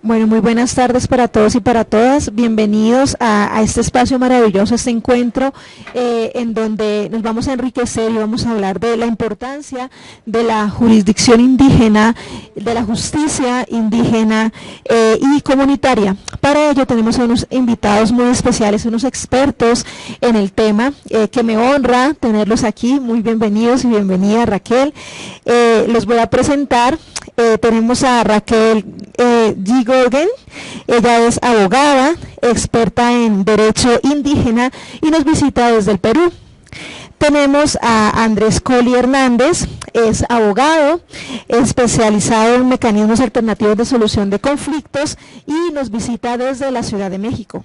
Bueno, muy buenas tardes para todos y para todas. Bienvenidos a este espacio maravilloso, este encuentro en donde nos vamos a enriquecer y vamos a hablar de la importancia de la jurisdicción indígena, de la justicia indígena y comunitaria. Para ello tenemos a unos invitados muy especiales, unos expertos en el tema, que me honra tenerlos aquí. Muy bienvenidos y bienvenida, Raquel. Los voy a presentar. Tenemos a Raquel G. Gorgen. Ella es abogada, experta en derecho indígena y nos visita desde el Perú. Tenemos a Andrés Colli Hernández, es abogado, especializado en mecanismos alternativos de solución de conflictos y nos visita desde la Ciudad de México.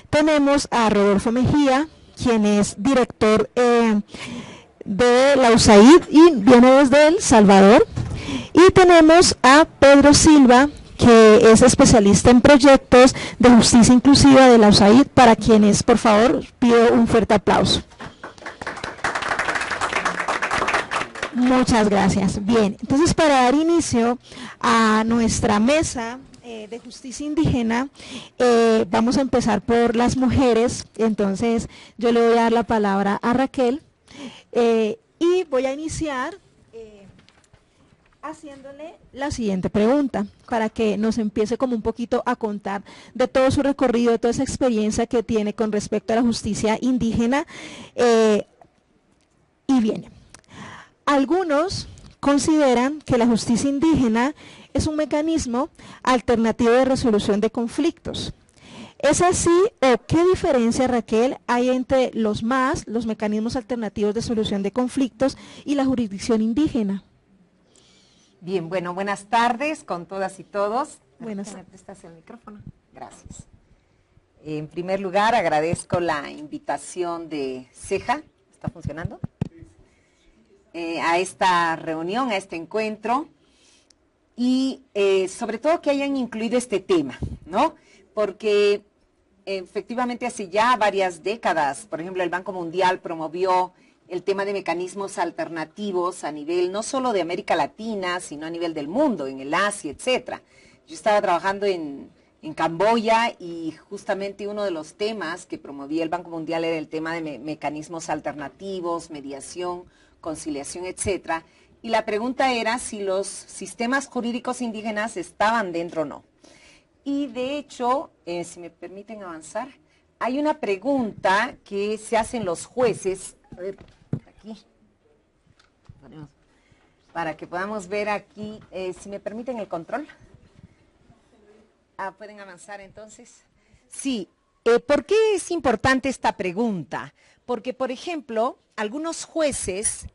Tenemos a Rodolfo Mejía, quien es director de la USAID y viene desde El Salvador. Y tenemos a Pedro Silva, que es especialista en proyectos de justicia inclusiva de la USAID, para quienes, por favor, pido un fuerte aplauso. Muchas gracias. Bien, entonces para dar inicio a nuestra mesa de justicia indígena, vamos a empezar por las mujeres. Entonces yo le voy a dar la palabra a Raquel y voy a iniciar haciéndole la siguiente pregunta, para que nos empiece como un poquito a contar de todo su recorrido, de toda esa experiencia que tiene con respecto a la justicia indígena. Y viene. Algunos consideran que la justicia indígena es un mecanismo alternativo de resolución de conflictos. ¿Es así o qué diferencia, Raquel, hay entre los mecanismos alternativos de solución de conflictos y la jurisdicción indígena? Bien, bueno, buenas tardes con todas y todos. Buenas. ¿Me prestas el micrófono? Gracias. En primer lugar, agradezco la invitación de CEJA, ¿está funcionando? A esta reunión, a este encuentro, y sobre todo que hayan incluido este tema, ¿no? Porque efectivamente hace ya varias décadas, por ejemplo, el Banco Mundial promovió el tema de mecanismos alternativos a nivel no solo de América Latina, sino a nivel del mundo, en el Asia, etcétera. Yo estaba trabajando en Camboya y justamente uno de los temas que promovía el Banco Mundial era el tema de mecanismos alternativos, mediación, conciliación, etcétera. Y la pregunta era si los sistemas jurídicos indígenas estaban dentro o no. Y de hecho, si me permiten avanzar, hay una pregunta que se hacen los jueces. A ver, aquí, para que podamos ver aquí, si me permiten el control. ¿Pueden avanzar entonces? Sí, ¿por qué es importante esta pregunta? Porque, por ejemplo, algunos jueces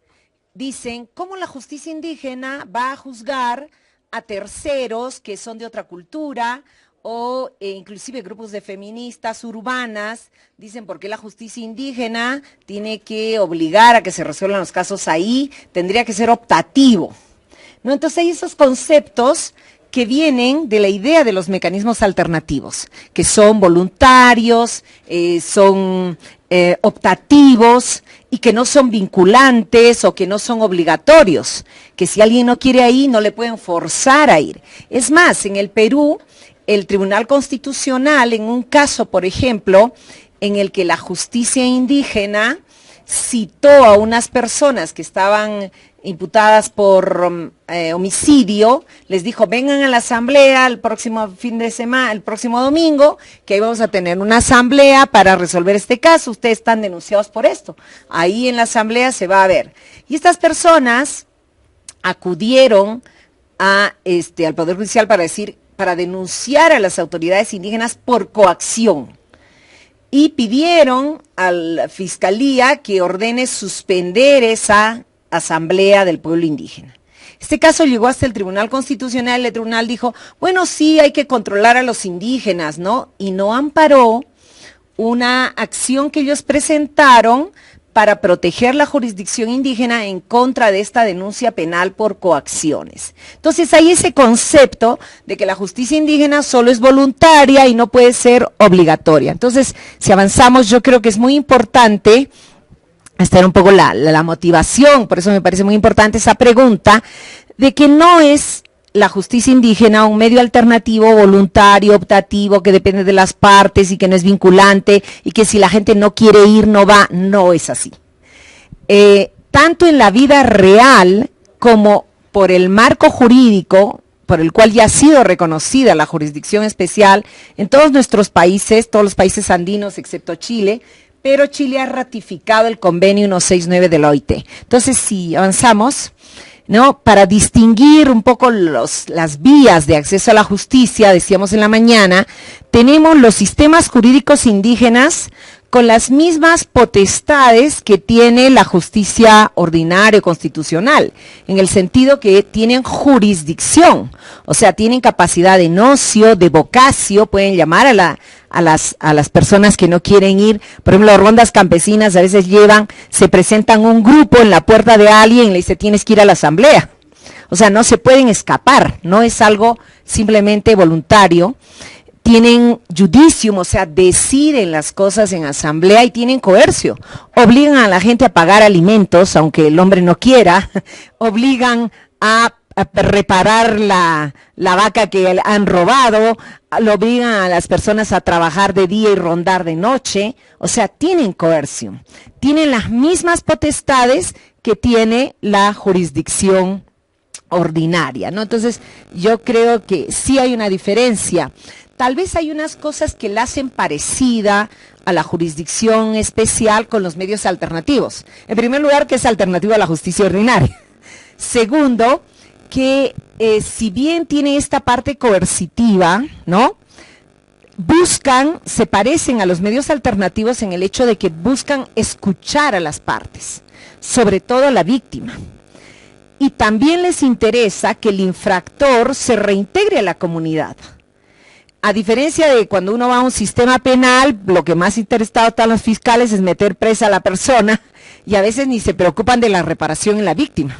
dicen, ¿cómo la justicia indígena va a juzgar a terceros que son de otra cultura? O inclusive grupos de feministas urbanas dicen por qué la justicia indígena tiene que obligar a que se resuelvan los casos ahí, tendría que ser optativo, ¿no? Entonces hay esos conceptos que vienen de la idea de los mecanismos alternativos, que son voluntarios, son optativos y que no son vinculantes o que no son obligatorios, que si alguien no quiere ir, no le pueden forzar a ir. Es más, en el Perú, el Tribunal Constitucional, en un caso, por ejemplo, en el que la justicia indígena citó a unas personas que estaban imputadas por homicidio, les dijo, vengan a la asamblea el próximo fin de semana, el próximo domingo, que ahí vamos a tener una asamblea para resolver este caso, ustedes están denunciados por esto. Ahí en la asamblea se va a ver. Y estas personas acudieron al Poder Judicial para denunciar a las autoridades indígenas por coacción. Y pidieron a la Fiscalía que ordene suspender esa asamblea del pueblo indígena. Este caso llegó hasta el Tribunal Constitucional, el tribunal dijo, bueno, sí, hay que controlar a los indígenas, ¿no? Y no amparó una acción que ellos presentaron para proteger la jurisdicción indígena en contra de esta denuncia penal por coacciones. Entonces hay ese concepto de que la justicia indígena solo es voluntaria y no puede ser obligatoria. Entonces, si avanzamos, yo creo que es muy importante, esta era un poco la motivación, por eso me parece muy importante esa pregunta, de que no es la justicia indígena un medio alternativo, voluntario, optativo, que depende de las partes y que no es vinculante y que si la gente no quiere ir, no va. No es así. Tanto en la vida real como por el marco jurídico, por el cual ya ha sido reconocida la jurisdicción especial en todos nuestros países, todos los países andinos excepto Chile, pero Chile ha ratificado el convenio 169 de la OIT. Entonces, si avanzamos, ¿no? Para distinguir un poco las vías de acceso a la justicia, decíamos en la mañana, tenemos los sistemas jurídicos indígenas con las mismas potestades que tiene la justicia ordinaria o constitucional, en el sentido que tienen jurisdicción, o sea, tienen capacidad de nocio, de vocacio, pueden llamar a las personas que no quieren ir. Por ejemplo, las rondas campesinas a veces se presentan un grupo en la puerta de alguien y le dice, tienes que ir a la asamblea. O sea, no se pueden escapar, no es algo simplemente voluntario. Tienen judicium, o sea, deciden las cosas en asamblea y tienen coercio. Obligan a la gente a pagar alimentos, aunque el hombre no quiera. Obligan a reparar la vaca que han robado. Lo obligan a las personas a trabajar de día y rondar de noche. O sea, tienen coerción. Tienen las mismas potestades que tiene la jurisdicción ordinaria, ¿no? Entonces, yo creo que sí hay una diferencia. Tal vez hay unas cosas que la hacen parecida a la jurisdicción especial con los medios alternativos. En primer lugar, que es alternativo a la justicia ordinaria. Segundo, que si bien tiene esta parte coercitiva, ¿no? Se parecen a los medios alternativos en el hecho de que buscan escuchar a las partes, sobre todo a la víctima. Y también les interesa que el infractor se reintegre a la comunidad. A diferencia de cuando uno va a un sistema penal, lo que más interesado están los fiscales es meter presa a la persona y a veces ni se preocupan de la reparación en la víctima.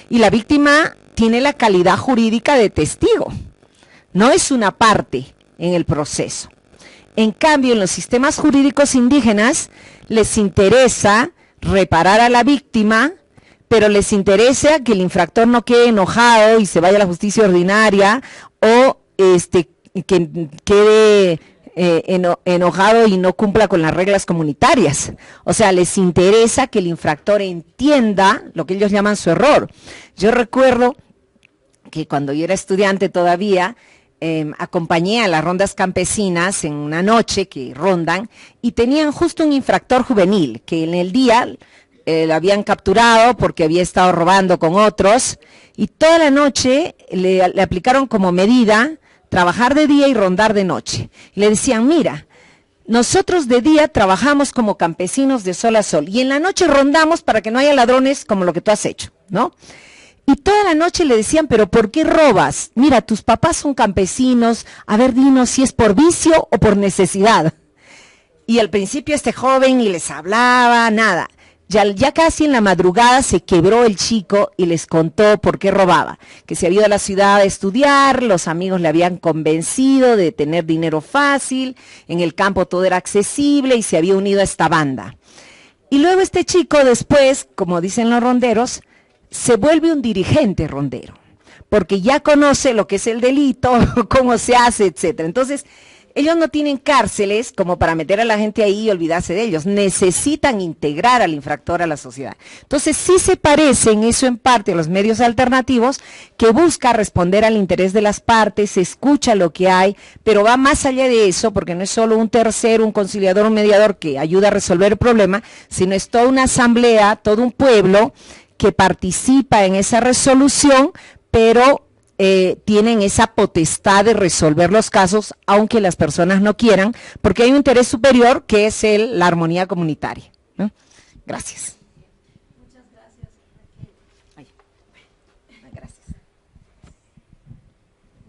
Y la víctima tiene la calidad jurídica de testigo, no es una parte en el proceso. En cambio, en los sistemas jurídicos indígenas les interesa reparar a la víctima, pero les interesa que el infractor no quede enojado y se vaya a la justicia ordinaria o que quede enojado y no cumpla con las reglas comunitarias. O sea, les interesa que el infractor entienda lo que ellos llaman su error. Yo recuerdo que cuando yo era estudiante todavía, acompañé a las rondas campesinas en una noche que rondan y tenían justo un infractor juvenil que en el día lo habían capturado porque había estado robando con otros y toda la noche le aplicaron como medida trabajar de día y rondar de noche. Y le decían, mira, nosotros de día trabajamos como campesinos de sol a sol y en la noche rondamos para que no haya ladrones como lo que tú has hecho, ¿no? Y toda la noche le decían, pero ¿por qué robas? Mira, tus papás son campesinos, a ver, dinos si es por vicio o por necesidad. Y al principio este joven ni les hablaba, nada. Ya casi en la madrugada se quebró el chico y les contó por qué robaba, que se había ido a la ciudad a estudiar, los amigos le habían convencido de tener dinero fácil, en el campo todo era accesible y se había unido a esta banda. Y luego este chico después, como dicen los ronderos, se vuelve un dirigente rondero, porque ya conoce lo que es el delito, cómo se hace, etcétera. Entonces, ellos no tienen cárceles como para meter a la gente ahí y olvidarse de ellos. Necesitan integrar al infractor a la sociedad. Entonces, sí se parecen eso en parte a los medios alternativos que busca responder al interés de las partes, se escucha lo que hay, pero va más allá de eso, porque no es solo un tercero, un conciliador, un mediador que ayuda a resolver el problema, sino es toda una asamblea, todo un pueblo que participa en esa resolución, pero tienen esa potestad de resolver los casos, aunque las personas no quieran, porque hay un interés superior que es la armonía comunitaria, ¿no? Gracias. Muchas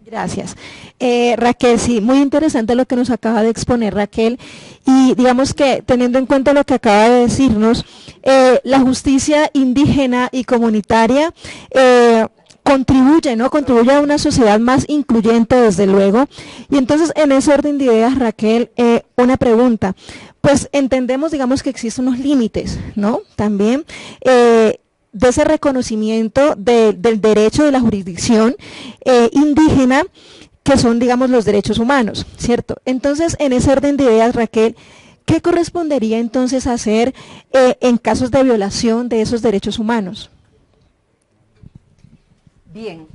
gracias. Gracias. Raquel, sí, muy interesante lo que nos acaba de exponer Raquel, y digamos que teniendo en cuenta lo que acaba de decirnos, la justicia indígena y comunitaria contribuye, ¿no? Contribuye a una sociedad más incluyente, desde luego. Y entonces, en ese orden de ideas, Raquel, una pregunta. Pues entendemos, digamos, que existen unos límites, ¿no? También, de ese reconocimiento del derecho de la jurisdicción indígena, que son, digamos, los derechos humanos, ¿cierto? Entonces, en ese orden de ideas, Raquel, ¿qué correspondería entonces hacer en casos de violación de esos derechos humanos? Bien,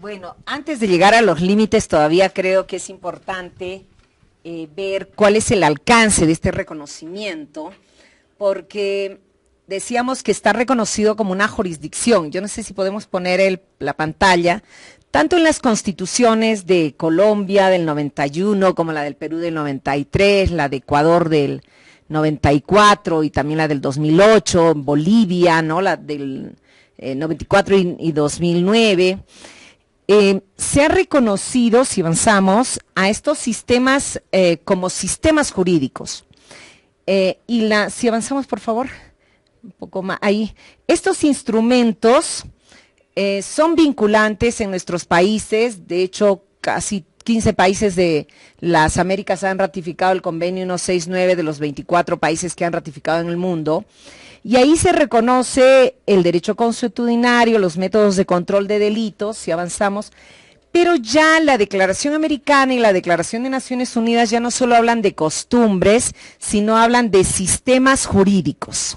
bueno, antes de llegar a los límites, todavía creo que es importante ver cuál es el alcance de este reconocimiento, porque decíamos que está reconocido como una jurisdicción. Yo no sé si podemos poner la pantalla, tanto en las constituciones de Colombia del 91, como la del Perú del 93, la de Ecuador del 94 y también la del 2008, Bolivia, ¿no? La del 94 y 2009. Se ha reconocido, si avanzamos, a estos sistemas como sistemas jurídicos. Si avanzamos, por favor, un poco más, ahí. Estos instrumentos son vinculantes en nuestros países. De hecho, casi 15 países de las Américas han ratificado el convenio 169 de los 24 países que han ratificado en el mundo. Y ahí se reconoce el derecho consuetudinario, los métodos de control de delitos, si avanzamos, pero ya la Declaración Americana y la Declaración de Naciones Unidas ya no solo hablan de costumbres, sino hablan de sistemas jurídicos.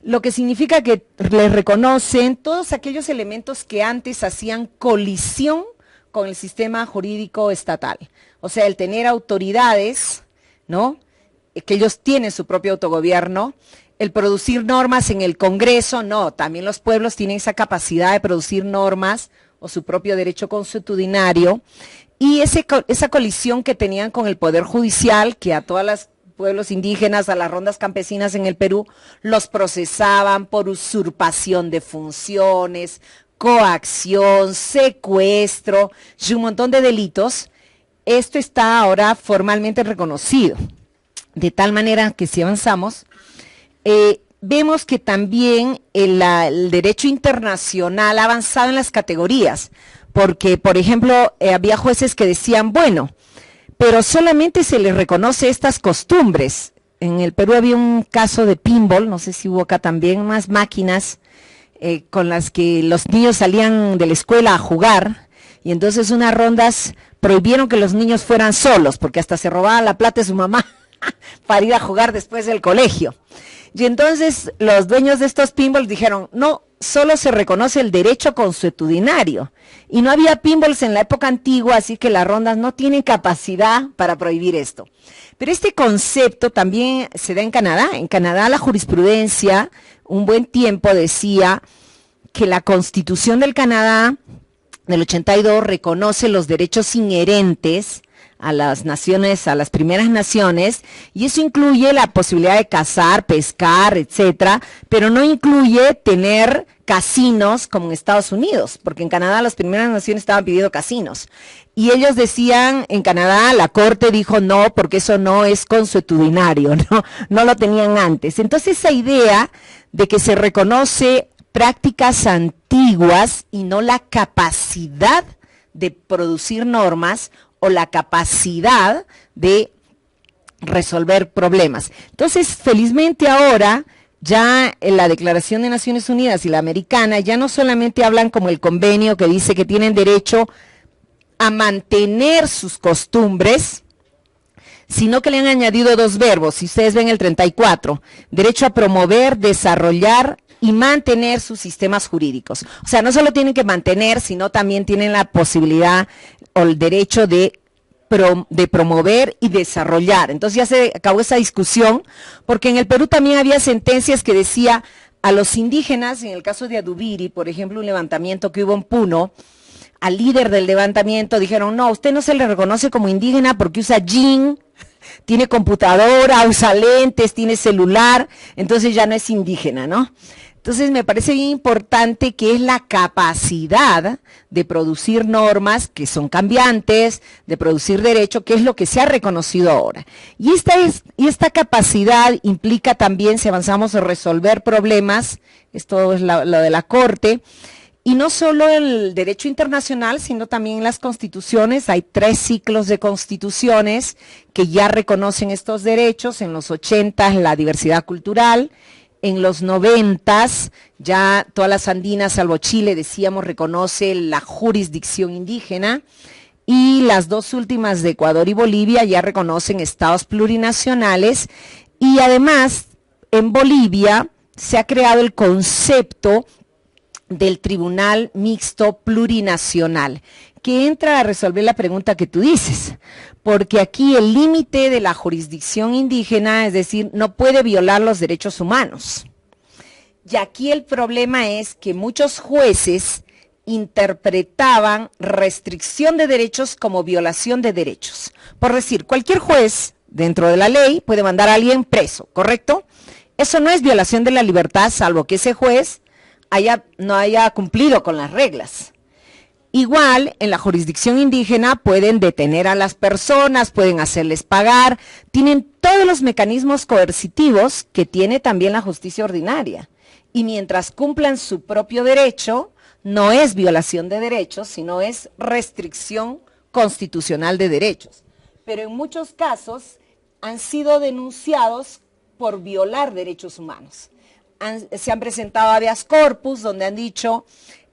Lo que significa que les reconocen todos aquellos elementos que antes hacían colisión con el sistema jurídico estatal. O sea, el tener autoridades, ¿no? Que ellos tienen su propio autogobierno, el producir normas en el Congreso, no, también los pueblos tienen esa capacidad de producir normas o su propio derecho consuetudinario, y esa colisión que tenían con el Poder Judicial, que a todos los pueblos indígenas, a las rondas campesinas en el Perú, los procesaban por usurpación de funciones, coacción, secuestro y un montón de delitos. Esto está ahora formalmente reconocido, de tal manera que si avanzamos, vemos que también el derecho internacional ha avanzado en las categorías, porque, por ejemplo, había jueces que decían, bueno, pero solamente se les reconoce estas costumbres. En el Perú había un caso de pinball, no sé si hubo acá también, unas máquinas con las que los niños salían de la escuela a jugar, y entonces unas rondas prohibieron que los niños fueran solos, porque hasta se robaban la plata de su mamá para ir a jugar después del colegio. Y entonces los dueños de estos pinballs dijeron, no, solo se reconoce el derecho consuetudinario. Y no había pinballs en la época antigua, así que las rondas no tienen capacidad para prohibir esto. Pero este concepto también se da en Canadá. En Canadá la jurisprudencia, un buen tiempo decía que la Constitución del Canadá del 82 reconoce los derechos inherentes a las naciones, a las primeras naciones, y eso incluye la posibilidad de cazar, pescar, etcétera, pero no incluye tener casinos como en Estados Unidos, porque en Canadá las primeras naciones estaban pidiendo casinos. Y ellos decían, en Canadá, la Corte dijo no, porque eso no es consuetudinario, no lo tenían antes. Entonces esa idea de que se reconoce prácticas antiguas y no la capacidad de producir normas o la capacidad de resolver problemas. Entonces, felizmente ahora, ya en la Declaración de Naciones Unidas y la americana, ya no solamente hablan como el convenio que dice que tienen derecho a mantener sus costumbres, sino que le han añadido dos verbos, si ustedes ven el 34, derecho a promover, desarrollar y mantener sus sistemas jurídicos. O sea, no solo tienen que mantener, sino también tienen la posibilidad o el derecho de promover y desarrollar. Entonces ya se acabó esa discusión, porque en el Perú también había sentencias que decía a los indígenas, en el caso de Adubiri, por ejemplo, un levantamiento que hubo en Puno, al líder del levantamiento dijeron, no, usted no se le reconoce como indígena porque usa jean, tiene computadora, usa lentes, tiene celular, entonces ya no es indígena, ¿no? Entonces me parece bien importante que es la capacidad de producir normas que son cambiantes, de producir derecho, que es lo que se ha reconocido ahora. Y esta capacidad implica también, si avanzamos, a resolver problemas, esto es lo de la Corte, y no solo el derecho internacional, sino también en las constituciones. Hay 3 ciclos de constituciones que ya reconocen estos derechos. En los 80 la diversidad cultural, En los 90s, ya todas las andinas, salvo Chile, decíamos, reconoce la jurisdicción indígena, y las dos últimas de Ecuador y Bolivia ya reconocen estados plurinacionales, y además en Bolivia se ha creado el concepto del Tribunal Mixto Plurinacional, que entra a resolver la pregunta que tú dices, porque aquí el límite de la jurisdicción indígena, es decir, no puede violar los derechos humanos. Y aquí el problema es que muchos jueces interpretaban restricción de derechos como violación de derechos. Por decir, cualquier juez dentro de la ley puede mandar a alguien preso, ¿correcto? Eso no es violación de la libertad, salvo que ese juez no haya cumplido con las reglas. Igual, en la jurisdicción indígena pueden detener a las personas, pueden hacerles pagar, tienen todos los mecanismos coercitivos que tiene también la justicia ordinaria. Y mientras cumplan su propio derecho, no es violación de derechos, sino es restricción constitucional de derechos. Pero en muchos casos han sido denunciados por violar derechos humanos. Se han presentado habeas corpus donde han dicho,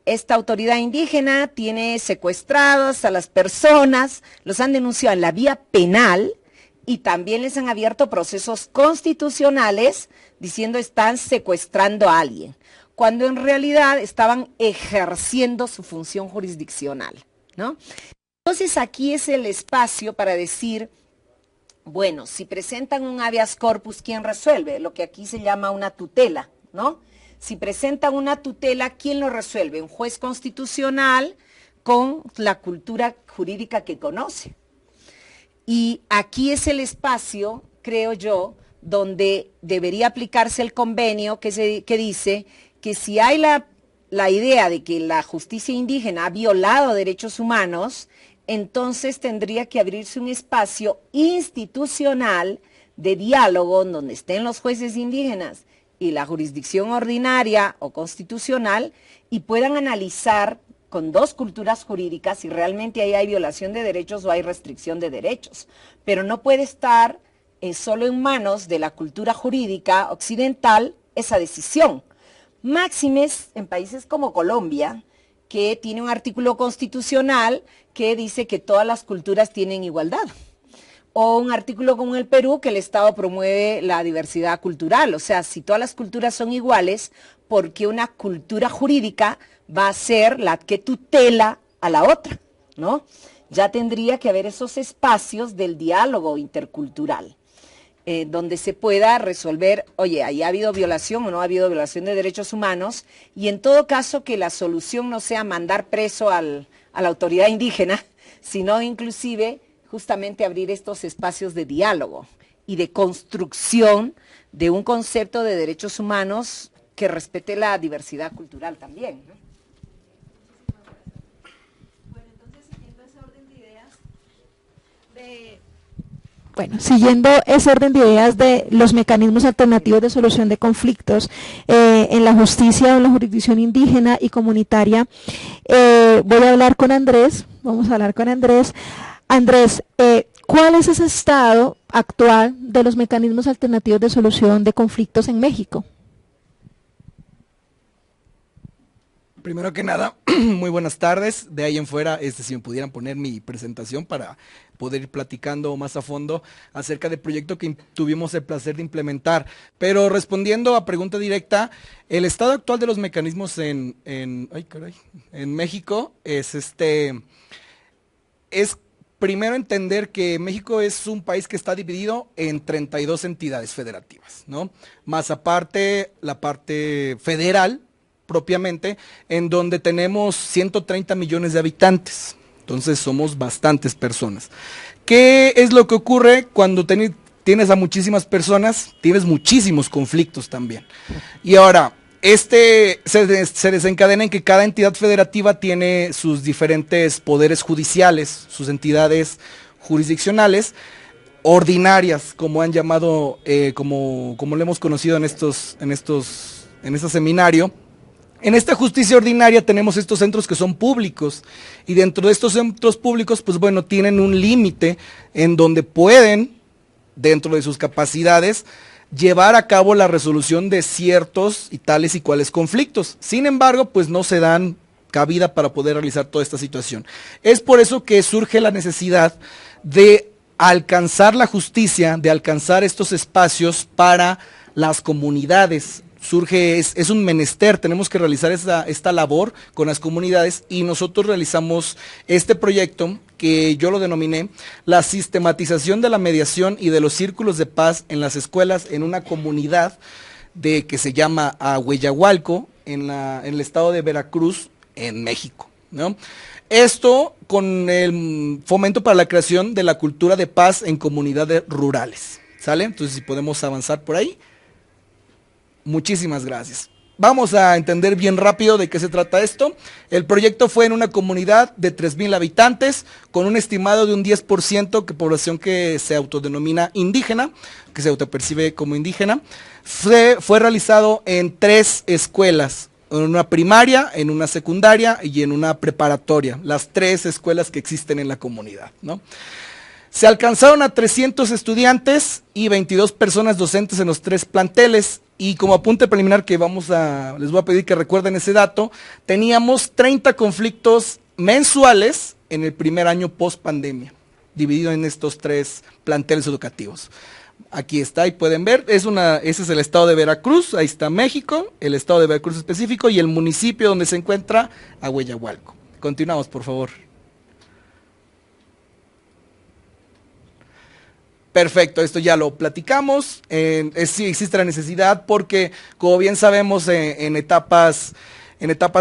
esta autoridad indígena tiene secuestrados a las personas, los han denunciado en la vía penal y también les han abierto procesos constitucionales diciendo están secuestrando a alguien, cuando en realidad estaban ejerciendo su función jurisdiccional, ¿no? Entonces aquí es el espacio para decir, bueno, si presentan un habeas corpus, ¿quién resuelve? Lo que aquí se llama una tutela, ¿no? Si presentan una tutela, ¿quién lo resuelve? Un juez constitucional con la cultura jurídica que conoce. Y aquí es el espacio, creo yo, donde debería aplicarse el convenio que dice que si hay la idea de que la justicia indígena ha violado derechos humanos, entonces tendría que abrirse un espacio institucional de diálogo donde estén los jueces indígenas y la jurisdicción ordinaria o constitucional y puedan analizar con dos culturas jurídicas si realmente ahí hay violación de derechos o hay restricción de derechos. Pero no puede estar solo en manos de la cultura jurídica occidental esa decisión. Máximes en países como Colombia, que tiene un artículo constitucional que dice que todas las culturas tienen igualdad. O un artículo como el Perú, que el Estado promueve la diversidad cultural. O sea, si todas las culturas son iguales, ¿por qué una cultura jurídica va a ser la que tutela a la otra? ¿No? Ya tendría que haber esos espacios del diálogo intercultural, donde se pueda resolver, oye, ahí ha habido violación o no ha habido violación de derechos humanos, y en todo caso que la solución no sea mandar preso a la autoridad indígena, sino inclusive justamente abrir estos espacios de diálogo y de construcción de un concepto de derechos humanos que respete la diversidad cultural también, ¿no? Bueno, entonces siguiendo ese orden de ideas de los mecanismos alternativos de solución de conflictos en la justicia o en la jurisdicción indígena y comunitaria, voy a hablar con Andrés, vamos a hablar con Andrés. Andrés, ¿cuál es ese estado actual de los mecanismos alternativos de solución de conflictos en México? Primero que nada, muy buenas tardes. De ahí en fuera, si me pudieran poner mi presentación para poder ir platicando más a fondo acerca del proyecto que tuvimos el placer de implementar. Pero respondiendo a pregunta directa, el estado actual de los mecanismos en México es primero entender que México es un país que está dividido en 32 entidades federativas, ¿no? Más aparte, la parte federal, propiamente, en donde tenemos 130 millones de habitantes. Entonces somos bastantes personas. ¿Qué es lo que ocurre cuando tienes a muchísimas personas? Tienes muchísimos conflictos también. Y ahora, se desencadena en que cada entidad federativa tiene sus diferentes poderes judiciales, sus entidades jurisdiccionales, ordinarias, como han llamado, como lo hemos conocido en este seminario. En esta justicia ordinaria tenemos estos centros que son públicos, y dentro de estos centros públicos, pues bueno, tienen un límite en donde pueden, dentro de sus capacidades, llevar a cabo la resolución de ciertos y tales y cuales conflictos. Sin embargo, pues no se dan cabida para poder realizar toda esta situación. Es por eso que surge la necesidad de alcanzar la justicia, de alcanzar estos espacios para las comunidades. Surge, es un menester, tenemos que realizar esta labor con las comunidades y nosotros realizamos este proyecto que yo lo denominé la sistematización de la mediación y de los círculos de paz en las escuelas en una comunidad que se llama Ahueyahualco, en el estado de Veracruz, en México, ¿no? Esto con el fomento para la creación de la cultura de paz en comunidades rurales, ¿sale? Entonces, si podemos avanzar por ahí. Muchísimas gracias. Vamos a entender bien rápido de qué se trata esto. El proyecto fue en una comunidad de 3,000 habitantes, con un estimado de un 10% de población que se autodenomina indígena, que se autopercibe como indígena. Fue realizado en 3 escuelas, en una primaria, en una secundaria y en una preparatoria, las 3 escuelas que existen en la comunidad, ¿no? Se alcanzaron a 300 estudiantes y 22 personas docentes en los 3 planteles. Y como apunte preliminar que les voy a pedir que recuerden ese dato, teníamos 30 conflictos mensuales en el primer año post pandemia, dividido en estos 3 planteles educativos. Aquí está, y pueden ver, ese es el estado de Veracruz, ahí está México, el estado de Veracruz específico y el municipio donde se encuentra Ahueyahualco. Continuamos, por favor. Perfecto, esto ya lo platicamos. Sí existe la necesidad porque, como bien sabemos, en etapas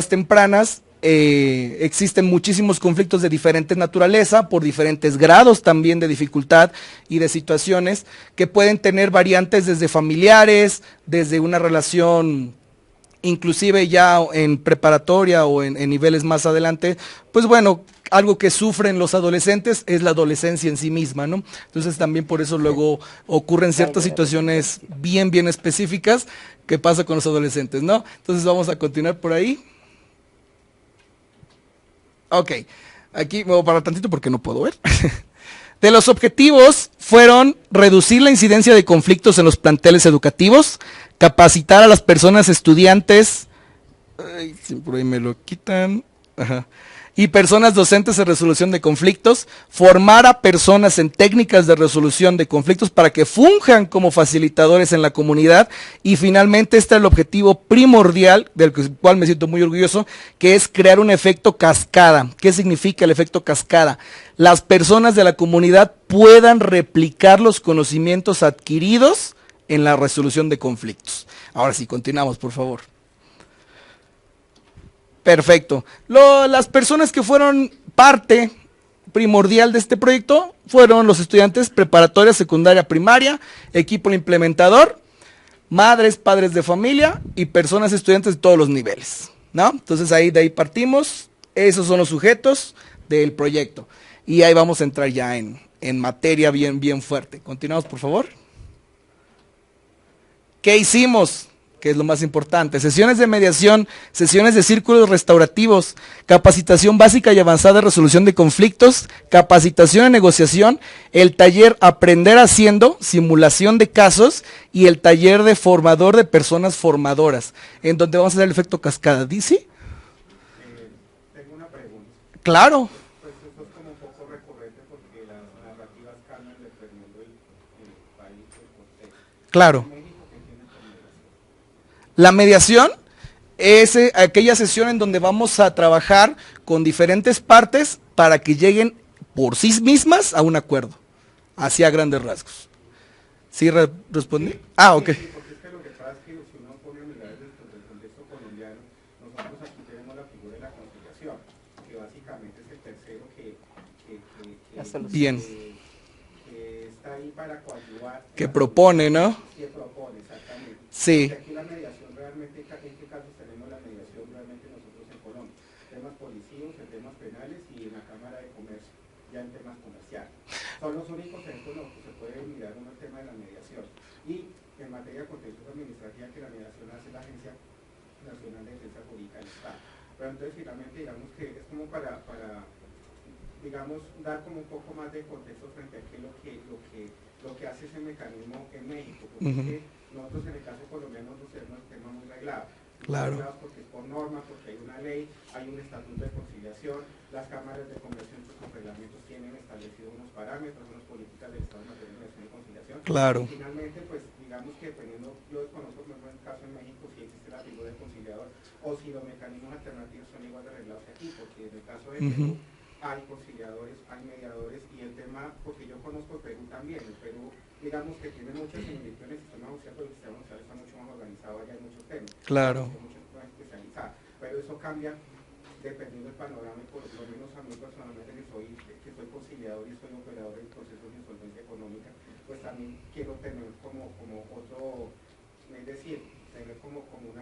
tempranas existen muchísimos conflictos de diferentes naturaleza, por diferentes grados también de dificultad y de situaciones que pueden tener variantes desde familiares, desde una relación inclusive ya en preparatoria o en niveles más adelante, pues bueno, algo que sufren los adolescentes es la adolescencia en sí misma, ¿no? Entonces también por eso luego ocurren ciertas situaciones bien específicas que pasa con los adolescentes, ¿no? Entonces vamos a continuar por ahí. Ok, aquí me voy a parar tantito porque no puedo ver. De los objetivos fueron reducir la incidencia de conflictos en los planteles educativos, capacitar a las personas estudiantes, por ahí me lo quitan, y personas docentes en resolución de conflictos, formar a personas en técnicas de resolución de conflictos para que funjan como facilitadores en la comunidad, y finalmente este es el objetivo primordial, del cual me siento muy orgulloso, que es crear un efecto cascada. ¿Qué significa el efecto cascada? Las personas de la comunidad puedan replicar los conocimientos adquiridos en la resolución de conflictos. Ahora sí, continuamos, por favor. Perfecto. Las personas que fueron parte primordial de este proyecto fueron los estudiantes preparatoria, secundaria, primaria, equipo implementador, madres, padres de familia y personas estudiantes de todos los niveles, ¿no? Entonces de ahí partimos. Esos son los sujetos del proyecto. Y ahí vamos a entrar ya en materia bien fuerte. Continuamos, por favor. ¿Qué hicimos? Que es lo más importante: sesiones de mediación, sesiones de círculos restaurativos, capacitación básica y avanzada de resolución de conflictos, capacitación en negociación, el taller Aprender Haciendo, simulación de casos, y el taller de formador de personas formadoras, en donde vamos a hacer el efecto cascada. ¿Dice? Tengo una pregunta. Claro. Pues eso es como un poco recurrente porque las narrativas cambian dependiendo del país, del contexto. Claro. La mediación es aquella sesión en donde vamos a trabajar con diferentes partes para que lleguen por sí mismas a un acuerdo, así a grandes rasgos. ¿Sí respondí? Sí, Ok. sí, porque es que lo que pasa es que si uno pone a mirar desde el contexto colombiano, nosotros aquí tenemos la figura de la conciliación, que básicamente es el tercero Bien. que está ahí para coadyuvar. Que propone, ¿no? Que propone, exactamente. Sí. Porque aquí la mediación realmente, ¿en qué casos tenemos la mediación realmente nosotros en Colombia? Temas policíacos, en temas penales y en la Cámara de Comercio, ya en temas comerciales. Son los únicos ejemplos en los que se puede mirar uno el tema de la mediación. Y en materia de contencioso administrativa, que la mediación hace la Agencia Nacional de Defensa Jurídica del Estado. Pero entonces finalmente digamos que es como para digamos, dar como un poco más de contexto frente a qué lo que hace ese mecanismo en México. Porque Nosotros en el caso colombiano no tenemos el tema muy reglado. Claro. Porque es por norma, porque hay una ley, hay un estatuto de conciliación, las cámaras de comercio en sus reglamentos tienen establecidos unos parámetros, unas políticas del Estado en materia de mediación y conciliación. Claro. Y finalmente, pues digamos que dependiendo, yo desconozco por ejemplo en el caso en México si existe la figura del conciliador o si los mecanismos alternativos son igual de arreglados que aquí, porque en el caso de Perú hay conciliadores, hay mediadores y el tema, porque yo conozco Perú también, el Perú digamos que tiene muchas similitudes en el sistema judicial, pero el sistema judicial está mucho más organizado, allá hay muchos temas, claro, muchas cosas especializadas, pero eso cambia dependiendo del panorama y por lo menos a mí personalmente que soy conciliador y soy operador en procesos de insolvencia económica, pues también quiero tener como otro, es decir, tener como un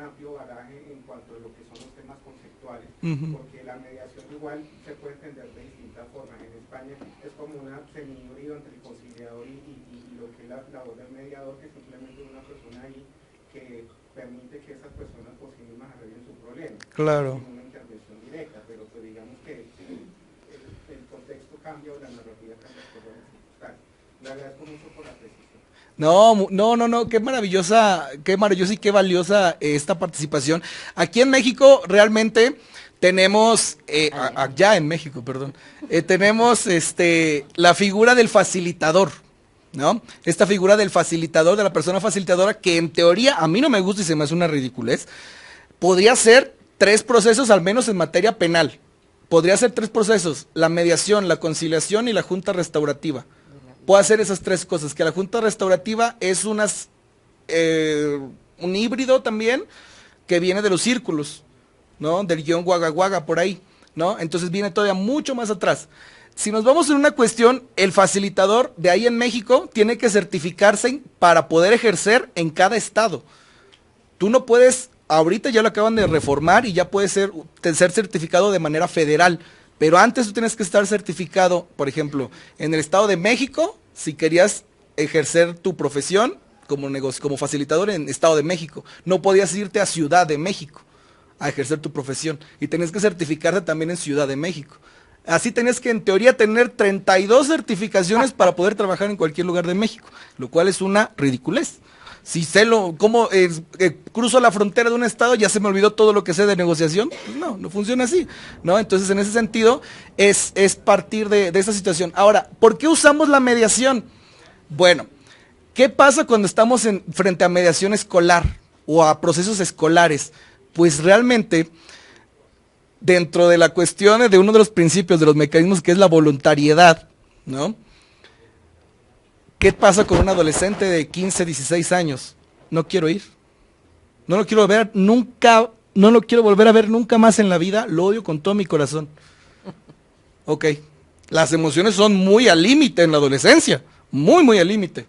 amplio bagaje en cuanto a lo que son los temas conceptuales, porque la mediación igual se puede entender de distintas formas. En España es como una semi-híbrido entre el conciliador y lo que es la labor del mediador, que simplemente es una persona ahí que permite que esas personas por sí mismas arreglen su problema. claro. Sin una intervención directa, pero pues digamos que el contexto cambia o la narrativa cambia por las circunstancias. Le agradezco mucho por la precisión. No, qué maravillosa y qué valiosa esta participación. Aquí en México realmente tenemos, allá en México, perdón, tenemos la figura del facilitador, ¿no? Esta figura del facilitador, de la persona facilitadora, que en teoría a mí no me gusta y se me hace una ridiculez, podría ser 3 procesos al menos en materia penal. Podría ser 3 procesos, la mediación, la conciliación y la junta restaurativa. Puede hacer esas 3 cosas, que la junta restaurativa es un híbrido también que viene de los círculos, ¿no? Del guión Wagga Wagga por ahí, ¿no? Entonces viene todavía mucho más atrás. Si nos vamos en una cuestión, el facilitador de ahí en México tiene que certificarse para poder ejercer en cada estado. Tú no puedes, ahorita ya lo acaban de reformar y ya puede ser certificado de manera federal. Pero antes tú tienes que estar certificado, por ejemplo, en el Estado de México, si querías ejercer tu profesión como facilitador en Estado de México. No podías irte a Ciudad de México a ejercer tu profesión. Y tenías que certificarte también en Ciudad de México. Así tenías que, en teoría, tener 32 certificaciones para poder trabajar en cualquier lugar de México, lo cual es una ridiculez. Si cruzo la frontera de un estado, ya se me olvidó todo lo que sé de negociación. Pues no funciona así, ¿no? Entonces, en ese sentido, es partir de esa situación. Ahora, ¿por qué usamos la mediación? Bueno, ¿qué pasa cuando estamos frente a mediación escolar o a procesos escolares? Pues realmente, dentro de la cuestión de uno de los principios de los mecanismos, que es la voluntariedad, ¿no? ¿Qué pasa con un adolescente de 15, 16 años? No quiero ir. No lo quiero ver nunca, no lo quiero volver a ver nunca más en la vida, lo odio con todo mi corazón. Ok, las emociones son muy al límite en la adolescencia, muy al límite.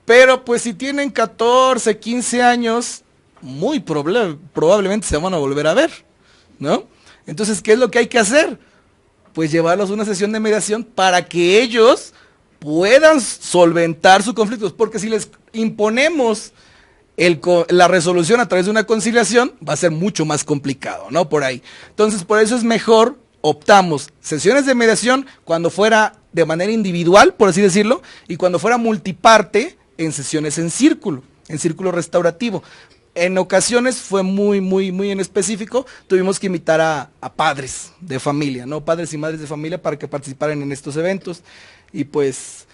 Pero pues si tienen 14, 15 años, muy probablemente se van a volver a ver, ¿no? Entonces, ¿qué es lo que hay que hacer? Pues llevarlos a una sesión de mediación para que ellos puedan solventar sus conflictos, porque si les imponemos la resolución a través de una conciliación, va a ser mucho más complicado, ¿no? Por ahí. Entonces, por eso es mejor, optamos sesiones de mediación cuando fuera de manera individual, por así decirlo, y cuando fuera multiparte, en sesiones en círculo restaurativo. En ocasiones fue muy en específico, tuvimos que invitar a padres de familia, ¿no? Padres y madres de familia para que participaran en estos eventos. Y pues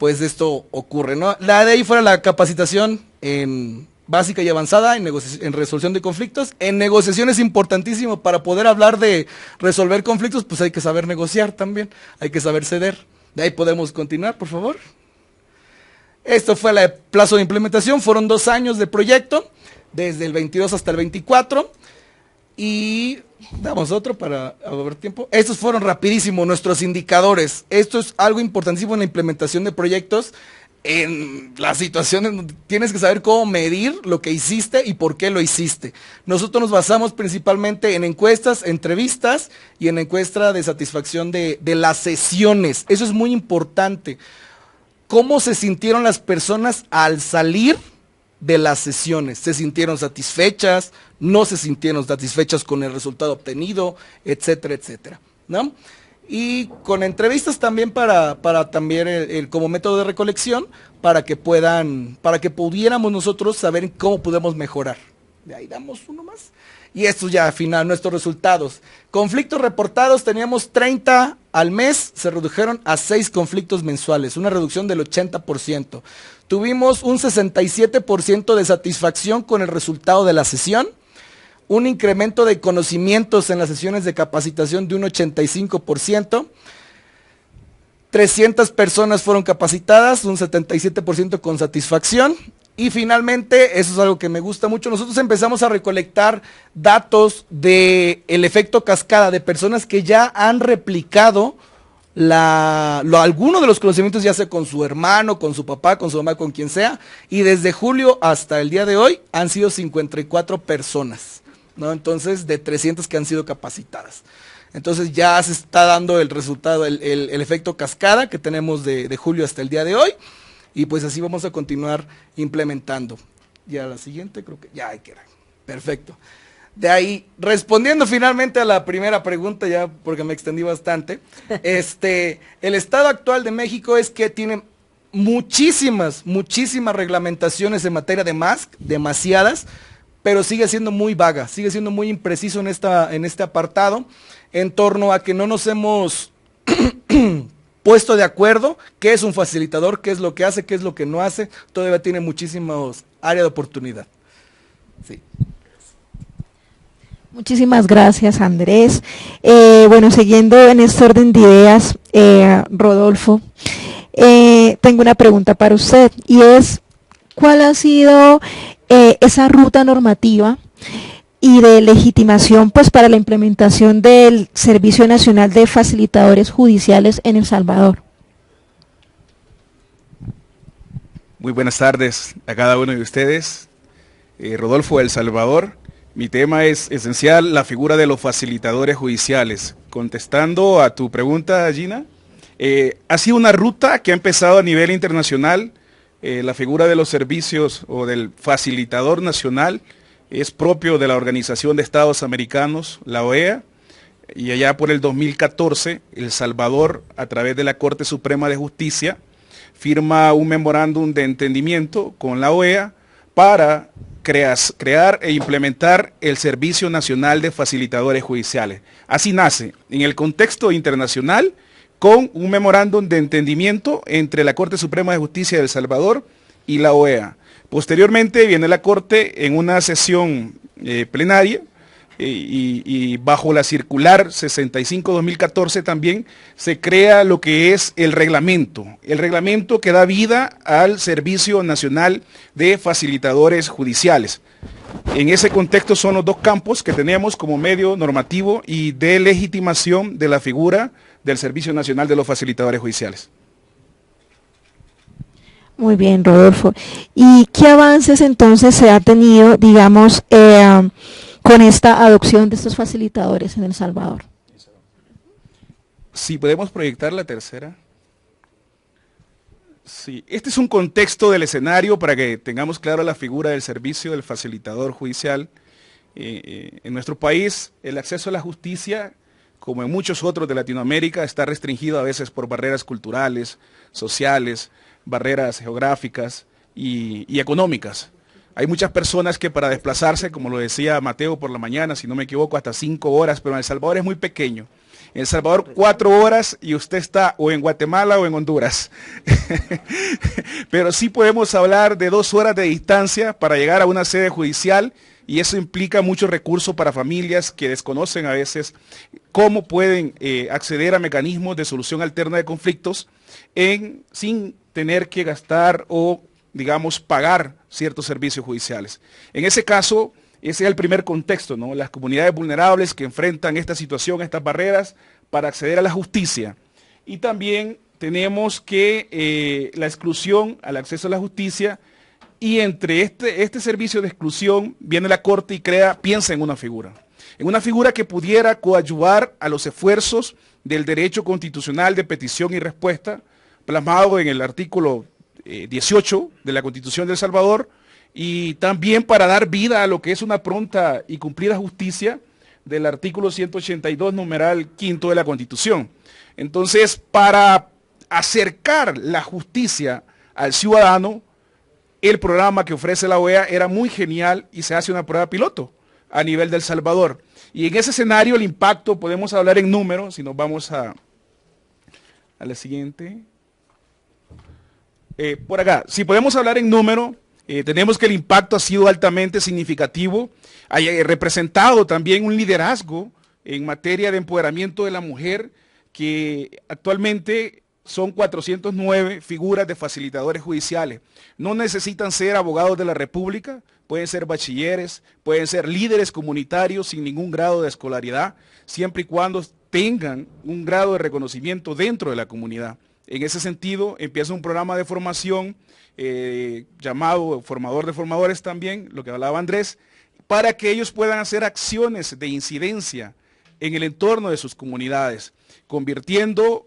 esto ocurre, ¿no? La de ahí fuera la capacitación en básica y avanzada en resolución de conflictos. En negociación es importantísimo para poder hablar de resolver conflictos, pues hay que saber negociar también, hay que saber ceder. De ahí podemos continuar, por favor. Esto fue el plazo de implementación, fueron 2 años de proyecto, desde el 22 hasta el 24. Y damos otro para haber tiempo. Estos fueron rapidísimo nuestros indicadores. Esto es algo importantísimo en la implementación de proyectos. En la situación en donde tienes que saber cómo medir lo que hiciste y por qué lo hiciste. Nosotros nos basamos principalmente en encuestas, entrevistas y en encuesta de satisfacción de las sesiones. Eso es muy importante. ¿Cómo se sintieron las personas al salir de las sesiones? ¿Se sintieron satisfechas? ¿No se sintieron satisfechas con el resultado obtenido? Etcétera, etcétera, ¿no? y con entrevistas también para también como método de recolección, para que pudiéramos nosotros saber cómo podemos mejorar. De ahí damos uno más. Y esto ya al final, nuestros resultados. Conflictos reportados, teníamos 30 al mes, se redujeron a 6 conflictos mensuales, una reducción del 80%. Tuvimos un 67% de satisfacción con el resultado de la sesión, un incremento de conocimientos en las sesiones de capacitación de un 85%, 300 personas fueron capacitadas, un 77% con satisfacción. Y finalmente, eso es algo que me gusta mucho, nosotros empezamos a recolectar datos del efecto cascada de personas que ya han replicado alguno de los conocimientos, ya sea con su hermano, con su papá, con su mamá, con quien sea, y desde julio hasta el día de hoy han sido 54 personas, ¿no? Entonces, de 300 que han sido capacitadas. Entonces ya se está dando el resultado, el efecto cascada que tenemos de julio hasta el día de hoy. Y pues así vamos a continuar implementando. Ya la siguiente, creo que ya hay que. Perfecto. De ahí, respondiendo finalmente a la primera pregunta, ya porque me extendí bastante, el estado actual de México es que tiene muchísimas reglamentaciones en materia de MASC, demasiadas, pero sigue siendo muy vaga, sigue siendo muy impreciso en este apartado, en torno a que no nos hemos puesto de acuerdo qué es un facilitador, qué es lo que hace, qué es lo que no hace, todavía tiene muchísimos áreas de oportunidad. Sí. Muchísimas gracias, Andrés. Bueno, siguiendo en este orden de ideas, Rodolfo, tengo una pregunta para usted, y es, ¿cuál ha sido esa ruta normativa y de legitimación pues para la implementación del Servicio Nacional de Facilitadores Judiciales en El Salvador? Muy buenas tardes a cada uno de ustedes. Rodolfo, El Salvador. Mi tema es esencial, la figura de los facilitadores judiciales. Contestando a tu pregunta, Gina, ha sido una ruta que ha empezado a nivel internacional. La figura de los servicios o del facilitador nacional es propio de la Organización de Estados Americanos, la OEA, y allá por el 2014, El Salvador, a través de la Corte Suprema de Justicia, firma un memorándum de entendimiento con la OEA para crear e implementar el Servicio Nacional de Facilitadores Judiciales. Así nace, en el contexto internacional, con un memorándum de entendimiento entre la Corte Suprema de Justicia de El Salvador y la OEA. Posteriormente viene la Corte en una sesión plenaria y bajo la circular 65-2014 también se crea lo que es el reglamento que da vida al Servicio Nacional de Facilitadores Judiciales. En ese contexto son los dos campos que tenemos como medio normativo y de legitimación de la figura del Servicio Nacional de los Facilitadores Judiciales. Muy bien, Rodolfo. ¿Y qué avances entonces se ha tenido, digamos, con esta adopción de estos facilitadores en El Salvador? Si podemos proyectar la tercera. Sí, este es un contexto del escenario para que tengamos claro la figura del servicio del facilitador judicial. En nuestro país, el acceso a la justicia, como en muchos otros de Latinoamérica, está restringido a veces por barreras culturales, sociales, barreras geográficas y económicas. Hay muchas personas que para desplazarse, como lo decía Mateo por la mañana, si no me equivoco, hasta 5 horas, pero en El Salvador es muy pequeño. En El Salvador 4 horas y usted está o en Guatemala o en Honduras. Pero sí podemos hablar de 2 horas de distancia para llegar a una sede judicial, y eso implica muchos recursos para familias que desconocen a veces cómo pueden acceder a mecanismos de solución alterna de conflictos sin tener que gastar o, digamos, pagar ciertos servicios judiciales. En ese caso, ese es el primer contexto, ¿no? Las comunidades vulnerables que enfrentan esta situación, estas barreras para acceder a la justicia. Y también tenemos que la exclusión al acceso a la justicia, y entre este servicio de exclusión viene la Corte y piensa en una figura que pudiera coadyuvar a los esfuerzos del derecho constitucional de petición y respuesta, plasmado en el artículo 18 de la Constitución de El Salvador, y también para dar vida a lo que es una pronta y cumplida justicia del artículo 182, numeral quinto de la Constitución. Entonces, para acercar la justicia al ciudadano, el programa que ofrece la OEA era muy genial y se hace una prueba piloto a nivel de El Salvador. Y en ese escenario el impacto, podemos hablar en números, si nos vamos a la siguiente. Por acá, si podemos hablar en número, tenemos que el impacto ha sido altamente significativo, ha representado también un liderazgo en materia de empoderamiento de la mujer, que actualmente son 409 figuras de facilitadores judiciales. No necesitan ser abogados de la República, pueden ser bachilleres, pueden ser líderes comunitarios sin ningún grado de escolaridad, siempre y cuando tengan un grado de reconocimiento dentro de la comunidad. En ese sentido, empieza un programa de formación llamado Formador de Formadores también, lo que hablaba Andrés, para que ellos puedan hacer acciones de incidencia en el entorno de sus comunidades, convirtiendo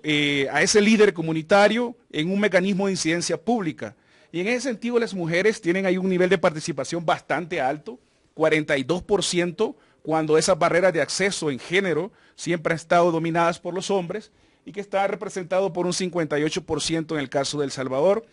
a ese líder comunitario en un mecanismo de incidencia pública. Y en ese sentido las mujeres tienen ahí un nivel de participación bastante alto, 42%, cuando esas barreras de acceso en género siempre han estado dominadas por los hombres, y que está representado por un 58% en el caso de El Salvador.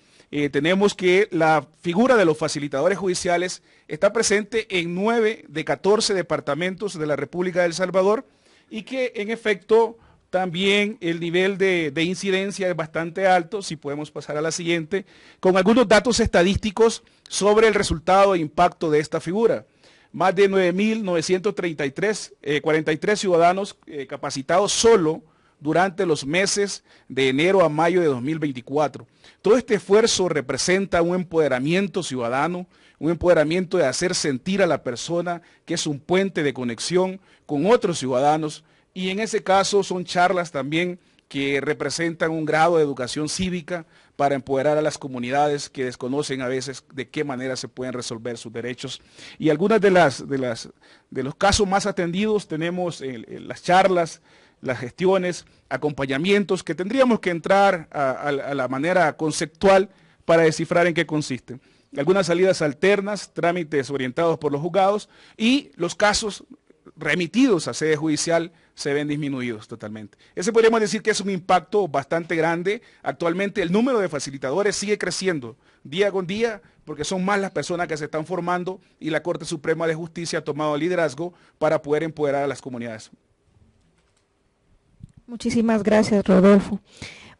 Tenemos que la figura de los facilitadores judiciales está presente en 9 de 14 departamentos de la República de El Salvador, y que en efecto también el nivel de incidencia es bastante alto. Si podemos pasar a la siguiente, con algunos datos estadísticos sobre el resultado e impacto de esta figura. Más de 9.943 ciudadanos capacitados solo durante los meses de enero a mayo de 2024. Todo este esfuerzo representa un empoderamiento ciudadano, un empoderamiento de hacer sentir a la persona que es un puente de conexión con otros ciudadanos, y en ese caso son charlas también que representan un grado de educación cívica para empoderar a las comunidades que desconocen a veces de qué manera se pueden resolver sus derechos. Y algunas de los casos más atendidos tenemos las charlas, las gestiones, acompañamientos, que tendríamos que entrar a la manera conceptual para descifrar en qué consisten. Algunas salidas alternas, trámites orientados por los juzgados, y los casos remitidos a sede judicial se ven disminuidos totalmente. Ese podríamos decir que es un impacto bastante grande. Actualmente el número de facilitadores sigue creciendo día con día, porque son más las personas que se están formando, y la Corte Suprema de Justicia ha tomado liderazgo para poder empoderar a las comunidades. Muchísimas gracias, Rodolfo.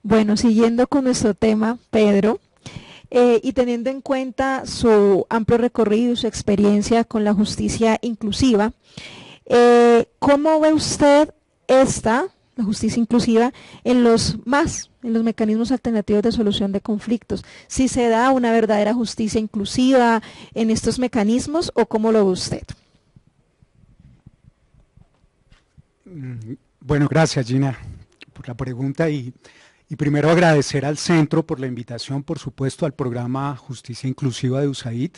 Bueno, siguiendo con nuestro tema, Pedro, y teniendo en cuenta su amplio recorrido y su experiencia con la justicia inclusiva, ¿cómo ve usted la justicia inclusiva, en los mecanismos alternativos de solución de conflictos? ¿Si se da una verdadera justicia inclusiva en estos mecanismos, o cómo lo ve usted? Bueno, gracias, Gina, por la pregunta, y primero agradecer al centro por la invitación, por supuesto, al programa Justicia Inclusiva de USAID,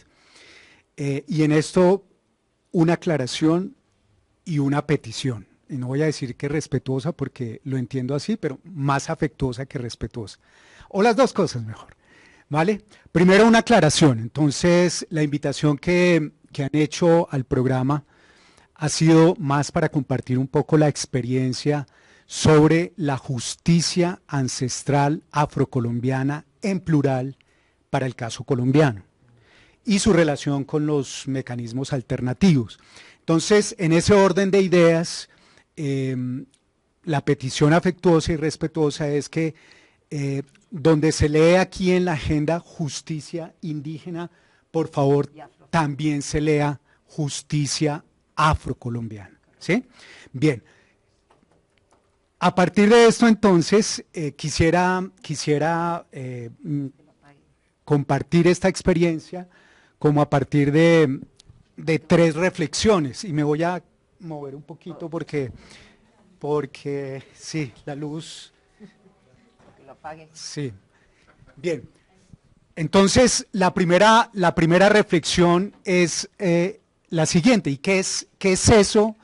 y en esto una aclaración y una petición, y no voy a decir que respetuosa porque lo entiendo así, pero más afectuosa que respetuosa, o las dos cosas mejor, ¿vale? Primero una aclaración. Entonces la invitación que han hecho al programa ha sido más para compartir un poco la experiencia sobre la justicia ancestral afrocolombiana en plural para el caso colombiano y su relación con los mecanismos alternativos. Entonces, en ese orden de ideas, la petición afectuosa y respetuosa es que donde se lee aquí en la agenda justicia indígena, por favor, también se lea justicia afrocolombiana, ¿sí? Bien, a partir de esto entonces quisiera compartir esta experiencia como a partir de 3 reflexiones, y me voy a mover un poquito porque sí, la luz, sí, bien. Entonces la primera reflexión es la siguiente: ¿y qué es eso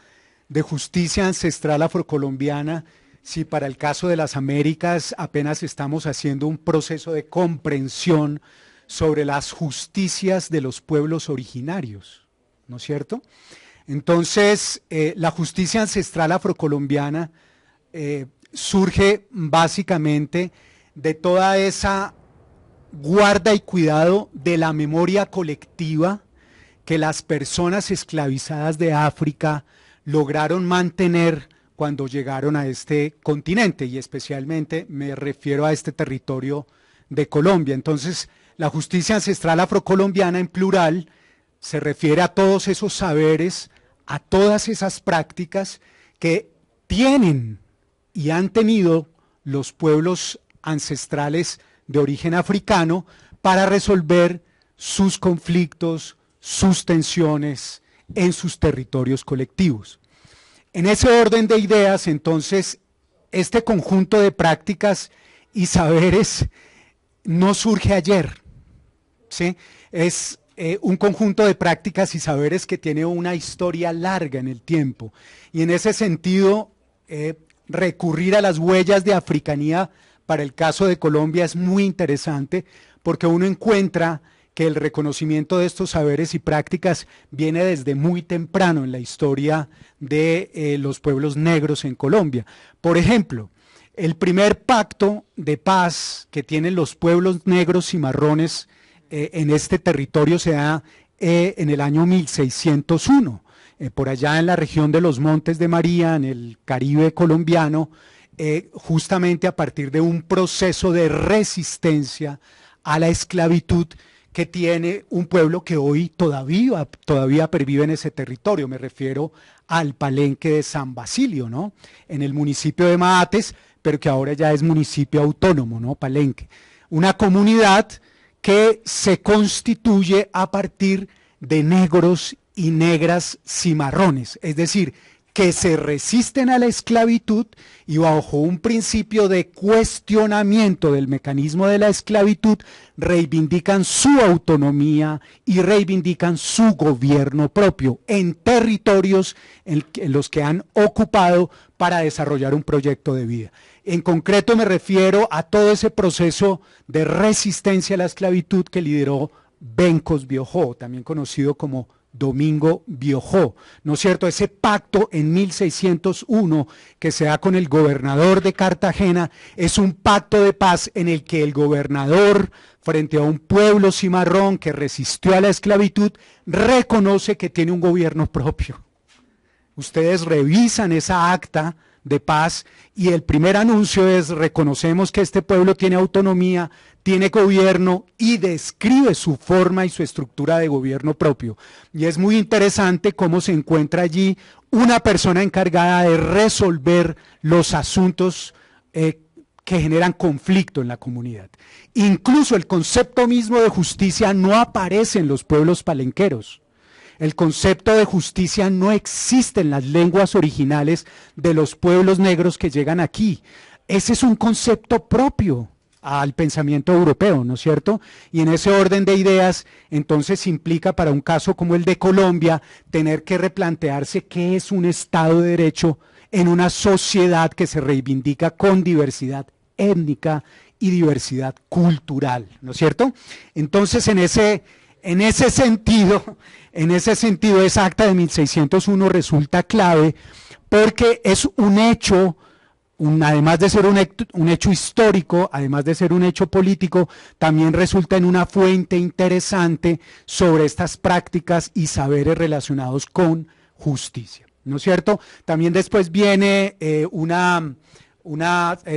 de justicia ancestral afrocolombiana, si para el caso de las Américas apenas estamos haciendo un proceso de comprensión sobre las justicias de los pueblos originarios? ¿No es cierto? Entonces, la justicia ancestral afrocolombiana surge básicamente de toda esa guarda y cuidado de la memoria colectiva que las personas esclavizadas de África lograron mantener cuando llegaron a este continente, y especialmente me refiero a este territorio de Colombia. Entonces, la justicia ancestral afrocolombiana en plural se refiere a todos esos saberes, a todas esas prácticas que tienen y han tenido los pueblos ancestrales de origen africano para resolver sus conflictos, sus tensiones en sus territorios colectivos. En ese orden de ideas, entonces, este conjunto de prácticas y saberes no surge ayer, ¿sí? Es un conjunto de prácticas y saberes que tiene una historia larga en el tiempo, y en ese sentido, recurrir a las huellas de africanía para el caso de Colombia es muy interesante, porque uno encuentra que el reconocimiento de estos saberes y prácticas viene desde muy temprano en la historia de los pueblos negros en Colombia. Por ejemplo, el primer pacto de paz que tienen los pueblos negros y marrones en este territorio se da en el año 1601, por allá en la región de los Montes de María, en el Caribe colombiano, justamente a partir de un proceso de resistencia a la esclavitud que tiene un pueblo que hoy todavía pervive en ese territorio. Me refiero al Palenque de San Basilio, ¿no? En el municipio de Maates, pero que ahora ya es municipio autónomo, ¿no? Palenque. Una comunidad que se constituye a partir de negros y negras cimarrones, es decir, que se resisten a la esclavitud y bajo un principio de cuestionamiento del mecanismo de la esclavitud reivindican su autonomía y reivindican su gobierno propio en territorios en los que han ocupado para desarrollar un proyecto de vida. En concreto me refiero a todo ese proceso de resistencia a la esclavitud que lideró Bencos Biojó, también conocido como Domingo Biojó, ¿no es cierto? Ese pacto en 1601 que se da con el gobernador de Cartagena es un pacto de paz en el que el gobernador, frente a un pueblo cimarrón que resistió a la esclavitud, reconoce que tiene un gobierno propio. Ustedes revisan esa acta de paz y el primer anuncio es: reconocemos que este pueblo tiene autonomía, tiene gobierno, y describe su forma y su estructura de gobierno propio. Y es muy interesante cómo se encuentra allí una persona encargada de resolver los asuntos que generan conflicto en la comunidad. Incluso el concepto mismo de justicia no aparece en los pueblos palenqueros. El concepto de justicia no existe en las lenguas originales de los pueblos negros que llegan aquí. Ese es un concepto propio al pensamiento europeo, ¿no es cierto? Y en ese orden de ideas, entonces implica para un caso como el de Colombia, tener que replantearse qué es un Estado de Derecho en una sociedad que se reivindica con diversidad étnica y diversidad cultural, ¿no es cierto? Entonces, en ese sentido, esa acta de 1601 resulta clave porque es un hecho, además de ser un hecho histórico, además de ser un hecho político, también resulta en una fuente interesante sobre estas prácticas y saberes relacionados con justicia, ¿no es cierto? También después viene una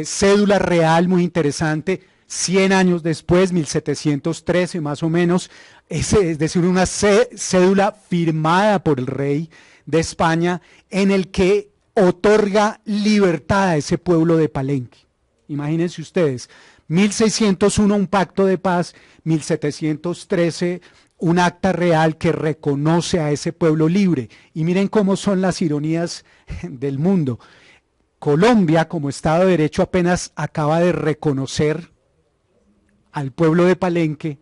cédula real muy interesante, 100 años después, 1713 más o menos, es decir, una cédula firmada por el rey de España en el que otorga libertad a ese pueblo de Palenque. Imagínense ustedes, 1601 un pacto de paz, 1713 un acta real que reconoce a ese pueblo libre. Y miren cómo son las ironías del mundo. Colombia, como Estado de Derecho, apenas acaba de reconocer al pueblo de Palenque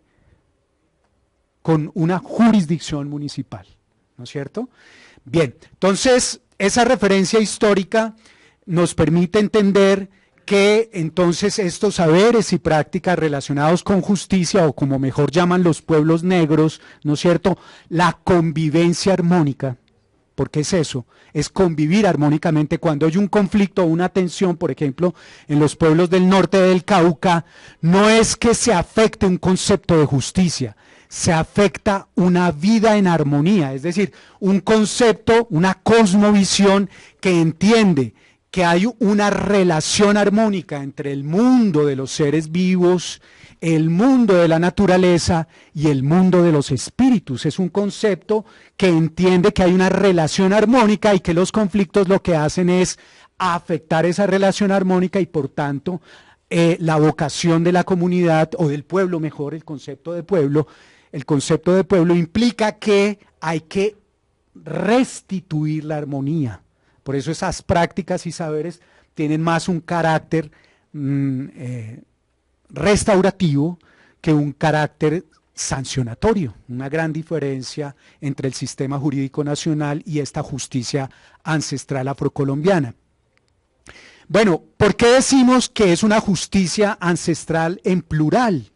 con una jurisdicción municipal, ¿no es cierto? Bien, entonces esa referencia histórica nos permite entender que entonces estos saberes y prácticas relacionados con justicia, o como mejor llaman los pueblos negros, ¿no es cierto?, la convivencia armónica porque es eso, es convivir armónicamente. Cuando hay un conflicto o una tensión, por ejemplo, en los pueblos del norte del Cauca, no es que se afecte un concepto de justicia, se afecta una vida en armonía, es decir, un concepto, una cosmovisión que entiende que hay una relación armónica entre el mundo de los seres vivos, el mundo de la naturaleza y el mundo de los espíritus. Es un concepto que entiende que hay una relación armónica y que los conflictos lo que hacen es afectar esa relación armónica y por tanto la vocación de la comunidad o del pueblo, mejor el concepto de pueblo, implica que hay que restituir la armonía. Por eso esas prácticas y saberes tienen más un carácter restaurativo que un carácter sancionatorio. Una gran diferencia entre el sistema jurídico nacional y esta justicia ancestral afrocolombiana. Bueno, ¿por qué decimos que es una justicia ancestral en plural?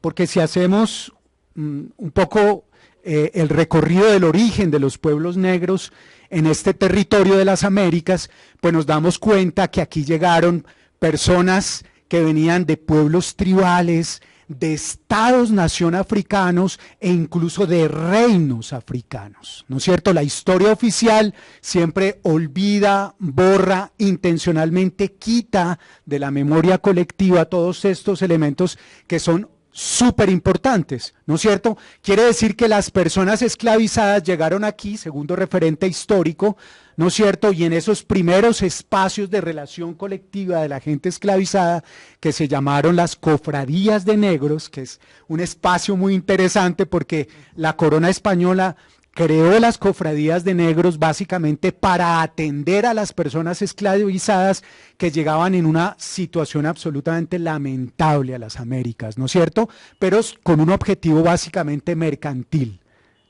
Porque si hacemos un poco el recorrido del origen de los pueblos negros en este territorio de las Américas, pues nos damos cuenta que aquí llegaron personas que venían de pueblos tribales, de estados-nación africanos e incluso de reinos africanos, ¿no es cierto? La historia oficial siempre olvida, borra, intencionalmente quita de la memoria colectiva todos estos elementos que son súper importantes, ¿no es cierto? Quiere decir que las personas esclavizadas llegaron aquí, segundo referente histórico, ¿no es cierto? Y en esos primeros espacios de relación colectiva de la gente esclavizada, que se llamaron las cofradías de negros, que es un espacio muy interesante porque la corona española creó las cofradías de negros básicamente para atender a las personas esclavizadas que llegaban en una situación absolutamente lamentable a las Américas, ¿no es cierto? Pero con un objetivo básicamente mercantil,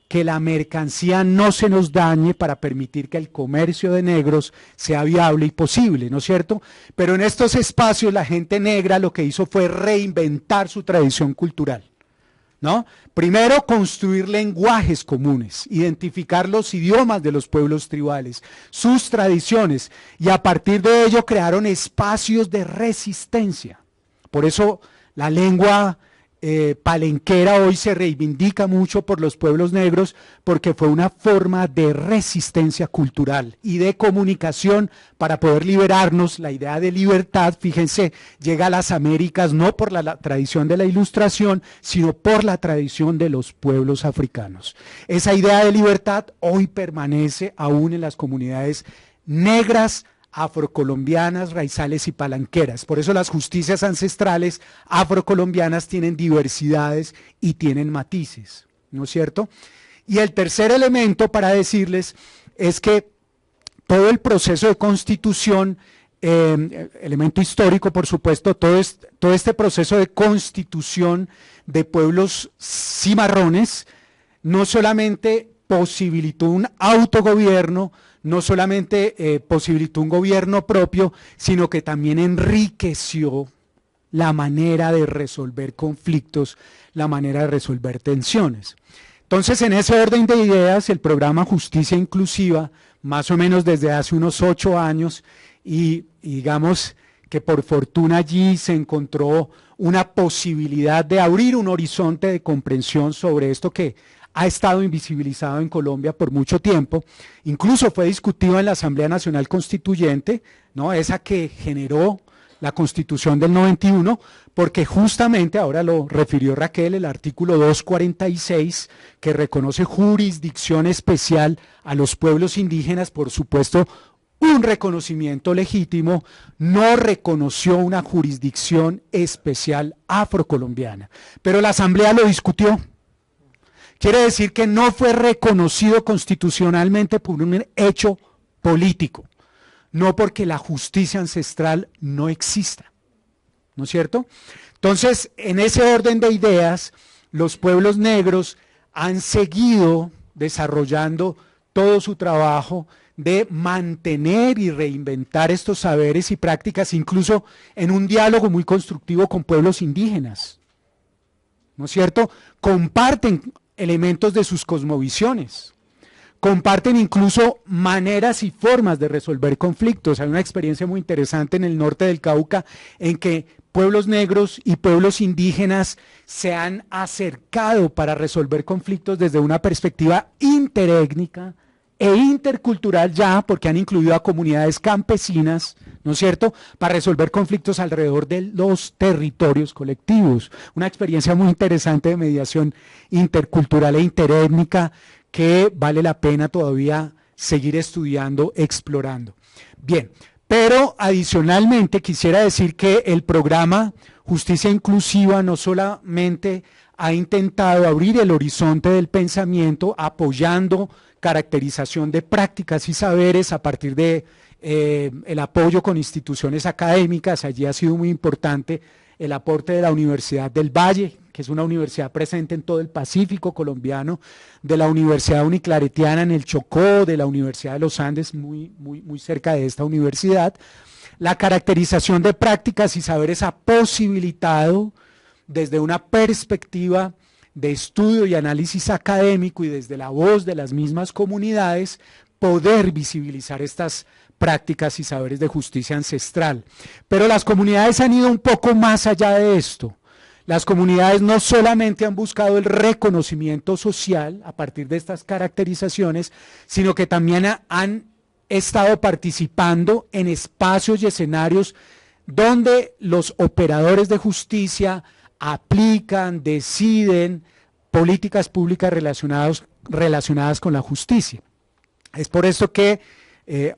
que la mercancía no se nos dañe para permitir que el comercio de negros sea viable y posible, ¿no es cierto? Pero en estos espacios la gente negra lo que hizo fue reinventar su tradición cultural, ¿no? Primero, construir lenguajes comunes, identificar los idiomas de los pueblos tribales, sus tradiciones, y a partir de ello crearon espacios de resistencia. Por eso la lengua palenquera hoy se reivindica mucho por los pueblos negros, porque fue una forma de resistencia cultural y de comunicación para poder liberarnos. La idea de libertad, fíjense, llega a las Américas no por la tradición de la Ilustración, sino por la tradición de los pueblos africanos. Esa idea de libertad hoy permanece aún en las comunidades negras, afrocolombianas, raizales y palanqueras. Por eso las justicias ancestrales afrocolombianas tienen diversidades y tienen matices, ¿no es cierto? Y el tercer elemento para decirles es que todo el proceso de constitución, elemento histórico por supuesto, todo este proceso de constitución de pueblos cimarrones no solamente posibilitó un autogobierno, no solamente posibilitó un gobierno propio, sino que también enriqueció la manera de resolver conflictos, la manera de resolver tensiones. Entonces, en ese orden de ideas, el programa Justicia Inclusiva, más o menos desde hace unos 8 años, y digamos que por fortuna allí se encontró una posibilidad de abrir un horizonte de comprensión sobre esto que ha estado invisibilizado en Colombia por mucho tiempo. Incluso fue discutido en la Asamblea Nacional Constituyente, ¿no? Esa que generó la Constitución del 91, porque justamente, ahora lo refirió Raquel, el artículo 246, que reconoce jurisdicción especial a los pueblos indígenas, por supuesto, un reconocimiento legítimo, no reconoció una jurisdicción especial afrocolombiana. Pero la Asamblea lo discutió. Quiere decir que no fue reconocido constitucionalmente por un hecho político, no porque la justicia ancestral no exista, ¿no es cierto? Entonces, en ese orden de ideas, los pueblos negros han seguido desarrollando todo su trabajo de mantener y reinventar estos saberes y prácticas, incluso en un diálogo muy constructivo con pueblos indígenas, ¿no es cierto? Comparten elementos de sus cosmovisiones, comparten incluso maneras y formas de resolver conflictos. Hay una experiencia muy interesante en el norte del Cauca en que pueblos negros y pueblos indígenas se han acercado para resolver conflictos desde una perspectiva interétnica e intercultural ya, porque han incluido a comunidades campesinas, ¿no es cierto?, para resolver conflictos alrededor de los territorios colectivos. Una experiencia muy interesante de mediación intercultural e interétnica que vale la pena todavía seguir estudiando, explorando. Bien, pero adicionalmente quisiera decir que el programa Justicia Inclusiva no solamente ha intentado abrir el horizonte del pensamiento apoyando caracterización de prácticas y saberes a partir de el apoyo con instituciones académicas. Allí ha sido muy importante el aporte de la Universidad del Valle, que es una universidad presente en todo el Pacífico colombiano, de la Universidad Uniclaretiana en el Chocó, de la Universidad de los Andes, muy cerca de esta universidad. La caracterización de prácticas y saberes ha posibilitado, desde una perspectiva de estudio y análisis académico y desde la voz de las mismas comunidades, poder visibilizar estas prácticas y saberes de justicia ancestral. Pero las comunidades han ido un poco más allá de esto. Las comunidades no solamente han buscado el reconocimiento social a partir de estas caracterizaciones, sino que también han estado participando en espacios y escenarios donde los operadores de justicia aplican, deciden políticas públicas relacionadas con la justicia. Es por esto que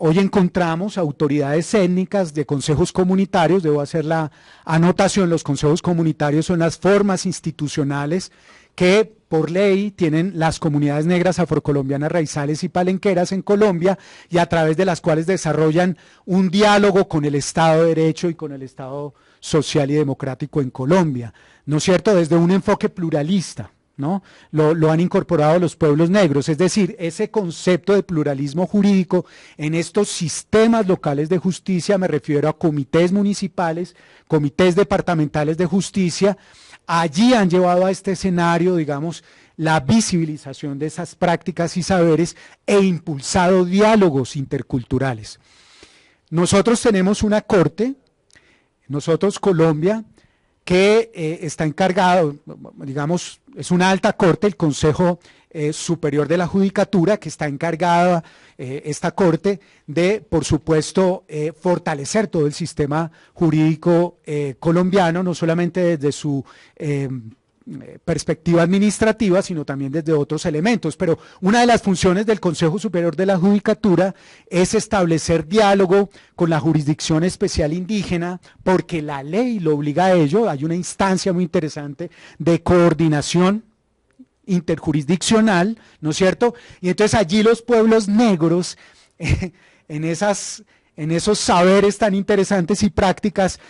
hoy encontramos autoridades étnicas de consejos comunitarios. Debo hacer la anotación: los consejos comunitarios son las formas institucionales que por ley tienen las comunidades negras, afrocolombianas, raizales y palenqueras en Colombia, y a través de las cuales desarrollan un diálogo con el Estado de Derecho y con el Estado social y democrático en Colombia, ¿no es cierto?, desde un enfoque pluralista, ¿no? Lo han incorporado los pueblos negros, es decir, ese concepto de pluralismo jurídico en estos sistemas locales de justicia, me refiero a comités municipales, comités departamentales de justicia. Allí han llevado a este escenario, digamos, la visibilización de esas prácticas y saberes e impulsado diálogos interculturales. Nosotros tenemos una corte, nosotros Colombia, que está encargado, digamos, es una alta corte, el Consejo Superior de la Judicatura, que está encargada, esta corte, de, por supuesto, fortalecer todo el sistema jurídico colombiano, no solamente desde su perspectiva administrativa, sino también desde otros elementos. Pero una de las funciones del Consejo Superior de la Judicatura es establecer diálogo con la jurisdicción especial indígena, porque la ley lo obliga a ello. Hay una instancia muy interesante de coordinación interjurisdiccional, ¿no es cierto? Y entonces allí los pueblos negros, en esos saberes tan interesantes y prácticas,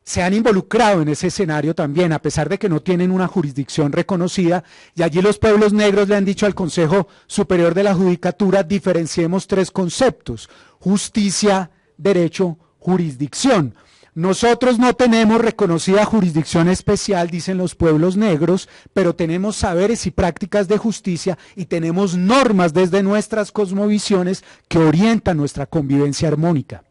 se han involucrado en ese escenario también, a pesar de que no tienen una jurisdicción reconocida, y allí los pueblos negros le han dicho al Consejo Superior de la Judicatura: diferenciemos tres conceptos: justicia, derecho, jurisdicción. Nosotros no tenemos reconocida jurisdicción especial, dicen los pueblos negros, pero tenemos saberes y prácticas de justicia y tenemos normas desde nuestras cosmovisiones que orientan nuestra convivencia armónica,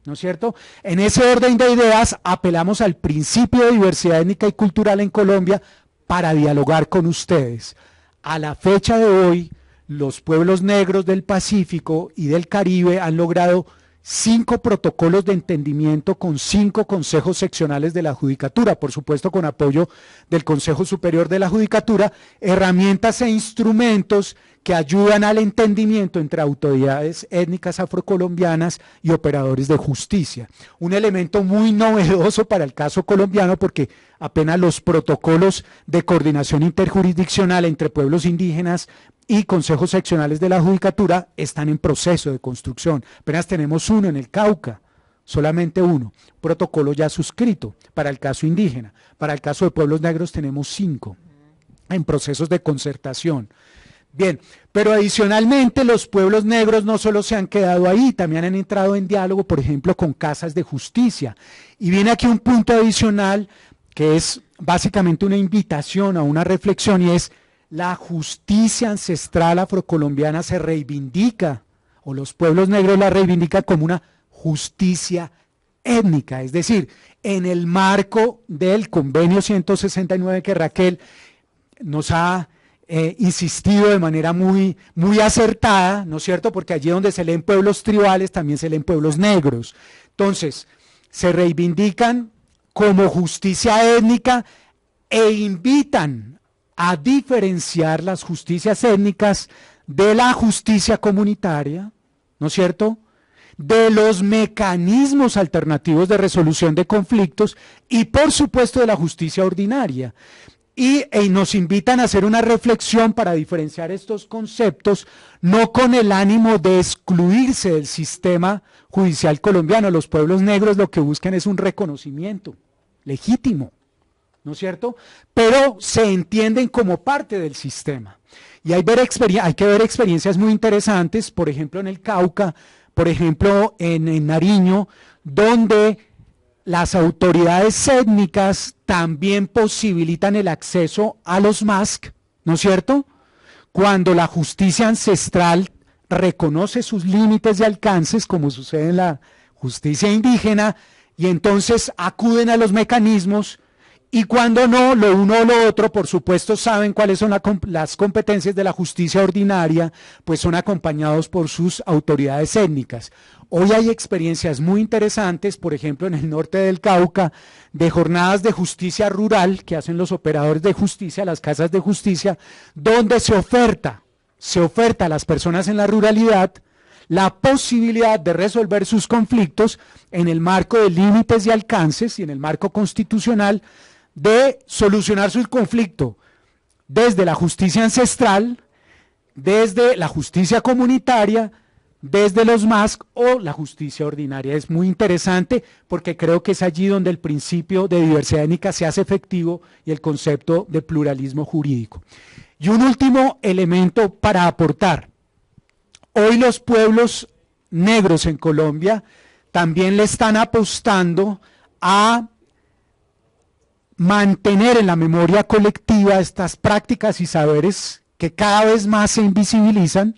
¿no es cierto? En ese orden de ideas apelamos al principio de diversidad étnica y cultural en Colombia para dialogar con ustedes. A la fecha de hoy, los pueblos negros del Pacífico y del Caribe han logrado 5 protocolos de entendimiento con 5 consejos seccionales de la Judicatura, por supuesto con apoyo del Consejo Superior de la Judicatura, herramientas e instrumentos que ayudan al entendimiento entre autoridades étnicas afrocolombianas y operadores de justicia. Un elemento muy novedoso para el caso colombiano, porque apenas los protocolos de coordinación interjurisdiccional entre pueblos indígenas y consejos seccionales de la Judicatura están en proceso de construcción. Apenas tenemos uno en el Cauca, solamente uno, protocolo ya suscrito para el caso indígena. Para el caso de pueblos negros tenemos 5 en procesos de concertación. Bien, pero adicionalmente los pueblos negros no solo se han quedado ahí, también han entrado en diálogo, por ejemplo, con casas de justicia. Y viene aquí un punto adicional que es básicamente una invitación a una reflexión, y es: la justicia ancestral afrocolombiana se reivindica, o los pueblos negros la reivindican como una justicia étnica, es decir, en el marco del convenio 169 que Raquel nos ha insistido de manera muy acertada, ¿no es cierto? Porque allí donde se leen pueblos tribales también se leen pueblos negros. Entonces, se reivindican como justicia étnica e invitan a diferenciar las justicias étnicas de la justicia comunitaria, ¿no es cierto?, de los mecanismos alternativos de resolución de conflictos y por supuesto de la justicia ordinaria. Y nos invitan a hacer una reflexión para diferenciar estos conceptos, no con el ánimo de excluirse del sistema judicial colombiano. Los pueblos negros lo que buscan es un reconocimiento legítimo, ¿no es cierto?, pero se entienden como parte del sistema. Y hay que ver experiencias muy interesantes, por ejemplo en el Cauca, por ejemplo en Nariño, donde las autoridades étnicas también posibilitan el acceso a los MASC, ¿no es cierto?, cuando la justicia ancestral reconoce sus límites y alcances, como sucede en la justicia indígena, y entonces acuden a los mecanismos, y cuando no, lo uno o lo otro, por supuesto, saben cuáles son las competencias de la justicia ordinaria, pues son acompañados por sus autoridades étnicas. Hoy hay experiencias muy interesantes, por ejemplo, en el norte del Cauca, de jornadas de justicia rural que hacen los operadores de justicia, las casas de justicia, donde se oferta a las personas en la ruralidad la posibilidad de resolver sus conflictos en el marco de límites y alcances y en el marco constitucional, de solucionar su conflicto desde la justicia ancestral, desde la justicia comunitaria, desde los MASC o la justicia ordinaria. Es muy interesante porque creo que es allí donde el principio de diversidad étnica se hace efectivo y el concepto de pluralismo jurídico. Y un último elemento para aportar. Hoy los pueblos negros en Colombia también le están apostando a mantener en la memoria colectiva estas prácticas y saberes que cada vez más se invisibilizan,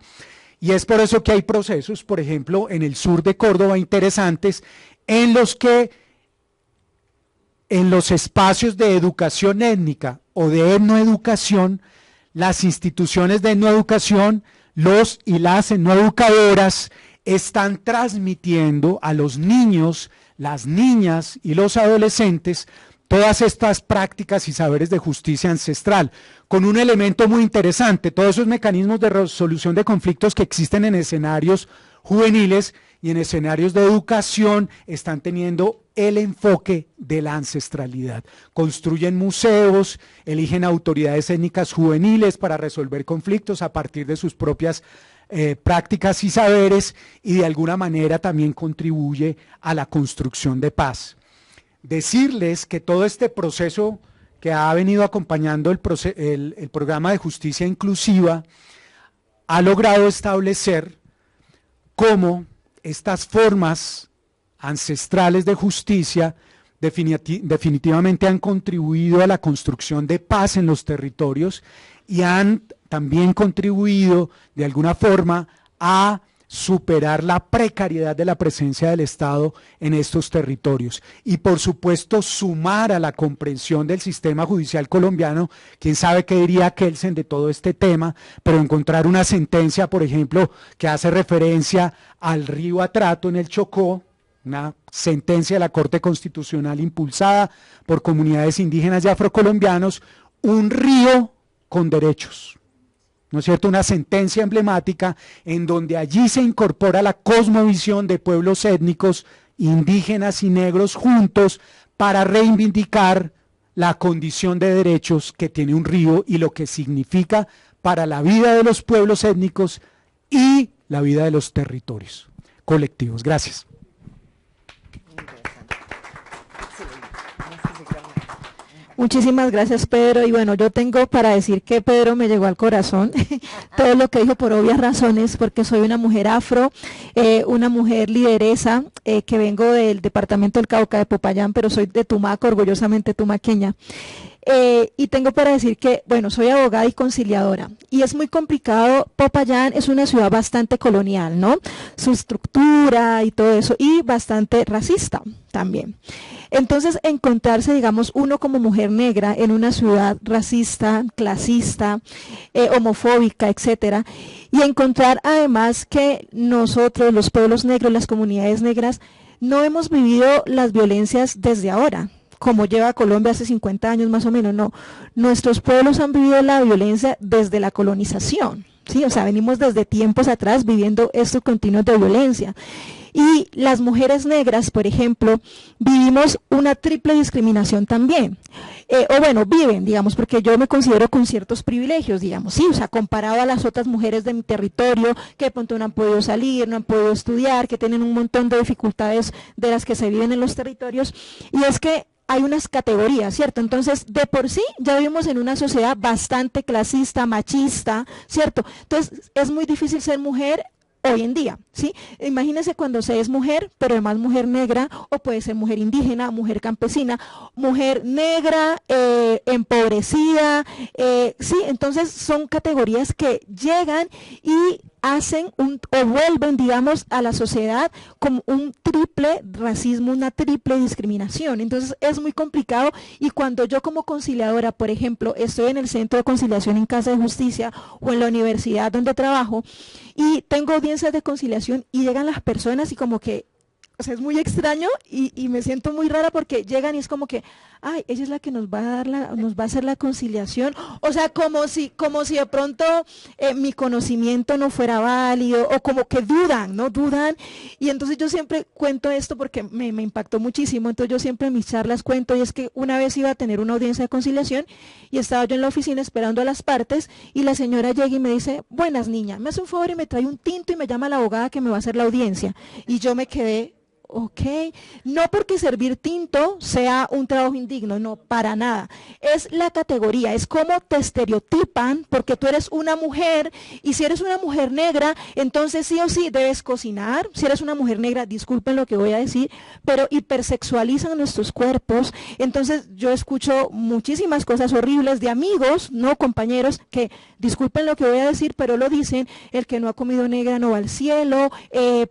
y es por eso que hay procesos, por ejemplo, en el sur de Córdoba interesantes, en los que en los espacios de educación étnica o de etnoeducación, las instituciones de etnoeducación, los y las etnoeducadoras están transmitiendo a los niños, las niñas y los adolescentes todas estas prácticas y saberes de justicia ancestral, con un elemento muy interesante: todos esos mecanismos de resolución de conflictos que existen en escenarios juveniles y en escenarios de educación están teniendo el enfoque de la ancestralidad. Construyen museos, eligen autoridades étnicas juveniles para resolver conflictos a partir de sus propias prácticas y saberes, y de alguna manera también contribuye a la construcción de paz. Decirles que todo este proceso que ha venido acompañando el programa de justicia inclusiva ha logrado establecer cómo estas formas ancestrales de justicia definitivamente han contribuido a la construcción de paz en los territorios y han también contribuido de alguna forma a superar la precariedad de la presencia del Estado en estos territorios y por supuesto sumar a la comprensión del sistema judicial colombiano. Quién sabe qué diría Kelsen de todo este tema, pero encontrar una sentencia, por ejemplo, que hace referencia al río Atrato en el Chocó, una sentencia de la Corte Constitucional impulsada por comunidades indígenas y afrocolombianos, un río con derechos, ¿no es cierto?, una sentencia emblemática en donde allí se incorpora la cosmovisión de pueblos étnicos, indígenas y negros juntos para reivindicar la condición de derechos que tiene un río y lo que significa para la vida de los pueblos étnicos y la vida de los territorios colectivos. Gracias. Muchísimas gracias, Pedro. Y bueno, yo tengo para decir que Pedro me llegó al corazón todo lo que dijo por obvias razones, porque soy una mujer afro, una mujer lideresa, que vengo del departamento del Cauca de Popayán, pero soy de Tumaco, orgullosamente tumaqueña. Y tengo para decir que, bueno, soy abogada y conciliadora, y es muy complicado. Popayán es una ciudad bastante colonial, ¿no? Su estructura y todo eso, y bastante racista también. Entonces, encontrarse, digamos, uno como mujer negra en una ciudad racista, clasista, homofóbica, etcétera, y encontrar además que nosotros, los pueblos negros, las comunidades negras, no hemos vivido las violencias desde ahora, como lleva Colombia hace 50 años más o menos, no. Nuestros pueblos han vivido la violencia desde la colonización, ¿sí? O sea, venimos desde tiempos atrás viviendo estos continuos de violencia. Y las mujeres negras, por ejemplo, vivimos una triple discriminación también. O bueno, viven, digamos, porque yo me considero con ciertos privilegios, digamos, sí, o sea, comparado a las otras mujeres de mi territorio, que de pronto no han podido salir, no han podido estudiar, que tienen un montón de dificultades de las que se viven en los territorios, y es que hay unas categorías, ¿cierto? Entonces, de por sí, ya vivimos en una sociedad bastante clasista, machista, ¿cierto? Entonces, es muy difícil ser mujer hoy en día, ¿sí? Imagínense cuando se es mujer, pero además mujer negra, o puede ser mujer indígena, mujer campesina, mujer negra, empobrecida, sí, entonces son categorías que llegan y hacen o vuelven, digamos, a la sociedad como un triple racismo, una triple discriminación. Entonces es muy complicado, y cuando yo como conciliadora, por ejemplo, estoy en el Centro de Conciliación en Casa de Justicia o en la universidad donde trabajo y tengo audiencias de conciliación y llegan las personas y como que, o sea, es muy extraño y me siento muy rara porque llegan y es como que, ay, ella es la que nos va a dar nos va a hacer la conciliación, o sea, como si de pronto mi conocimiento no fuera válido, o como que dudan, ¿no? Dudan, y entonces yo siempre cuento esto porque me impactó muchísimo. Entonces yo siempre en mis charlas cuento, y es que una vez iba a tener una audiencia de conciliación y estaba yo en la oficina esperando a las partes, y la señora llega y me dice, buenas niña, me hace un favor y me trae un tinto y me llama a la abogada que me va a hacer la audiencia, y yo me quedé, ok, no porque servir tinto sea un trabajo indigno, no, para nada. Es la categoría, es como te estereotipan porque tú eres una mujer, y si eres una mujer negra, entonces sí o sí debes cocinar. Si eres una mujer negra, disculpen lo que voy a decir, pero hipersexualizan nuestros cuerpos. Entonces yo escucho muchísimas cosas horribles de amigos, no compañeros, que disculpen lo que voy a decir, pero lo dicen, el que no ha comido negra no va al cielo,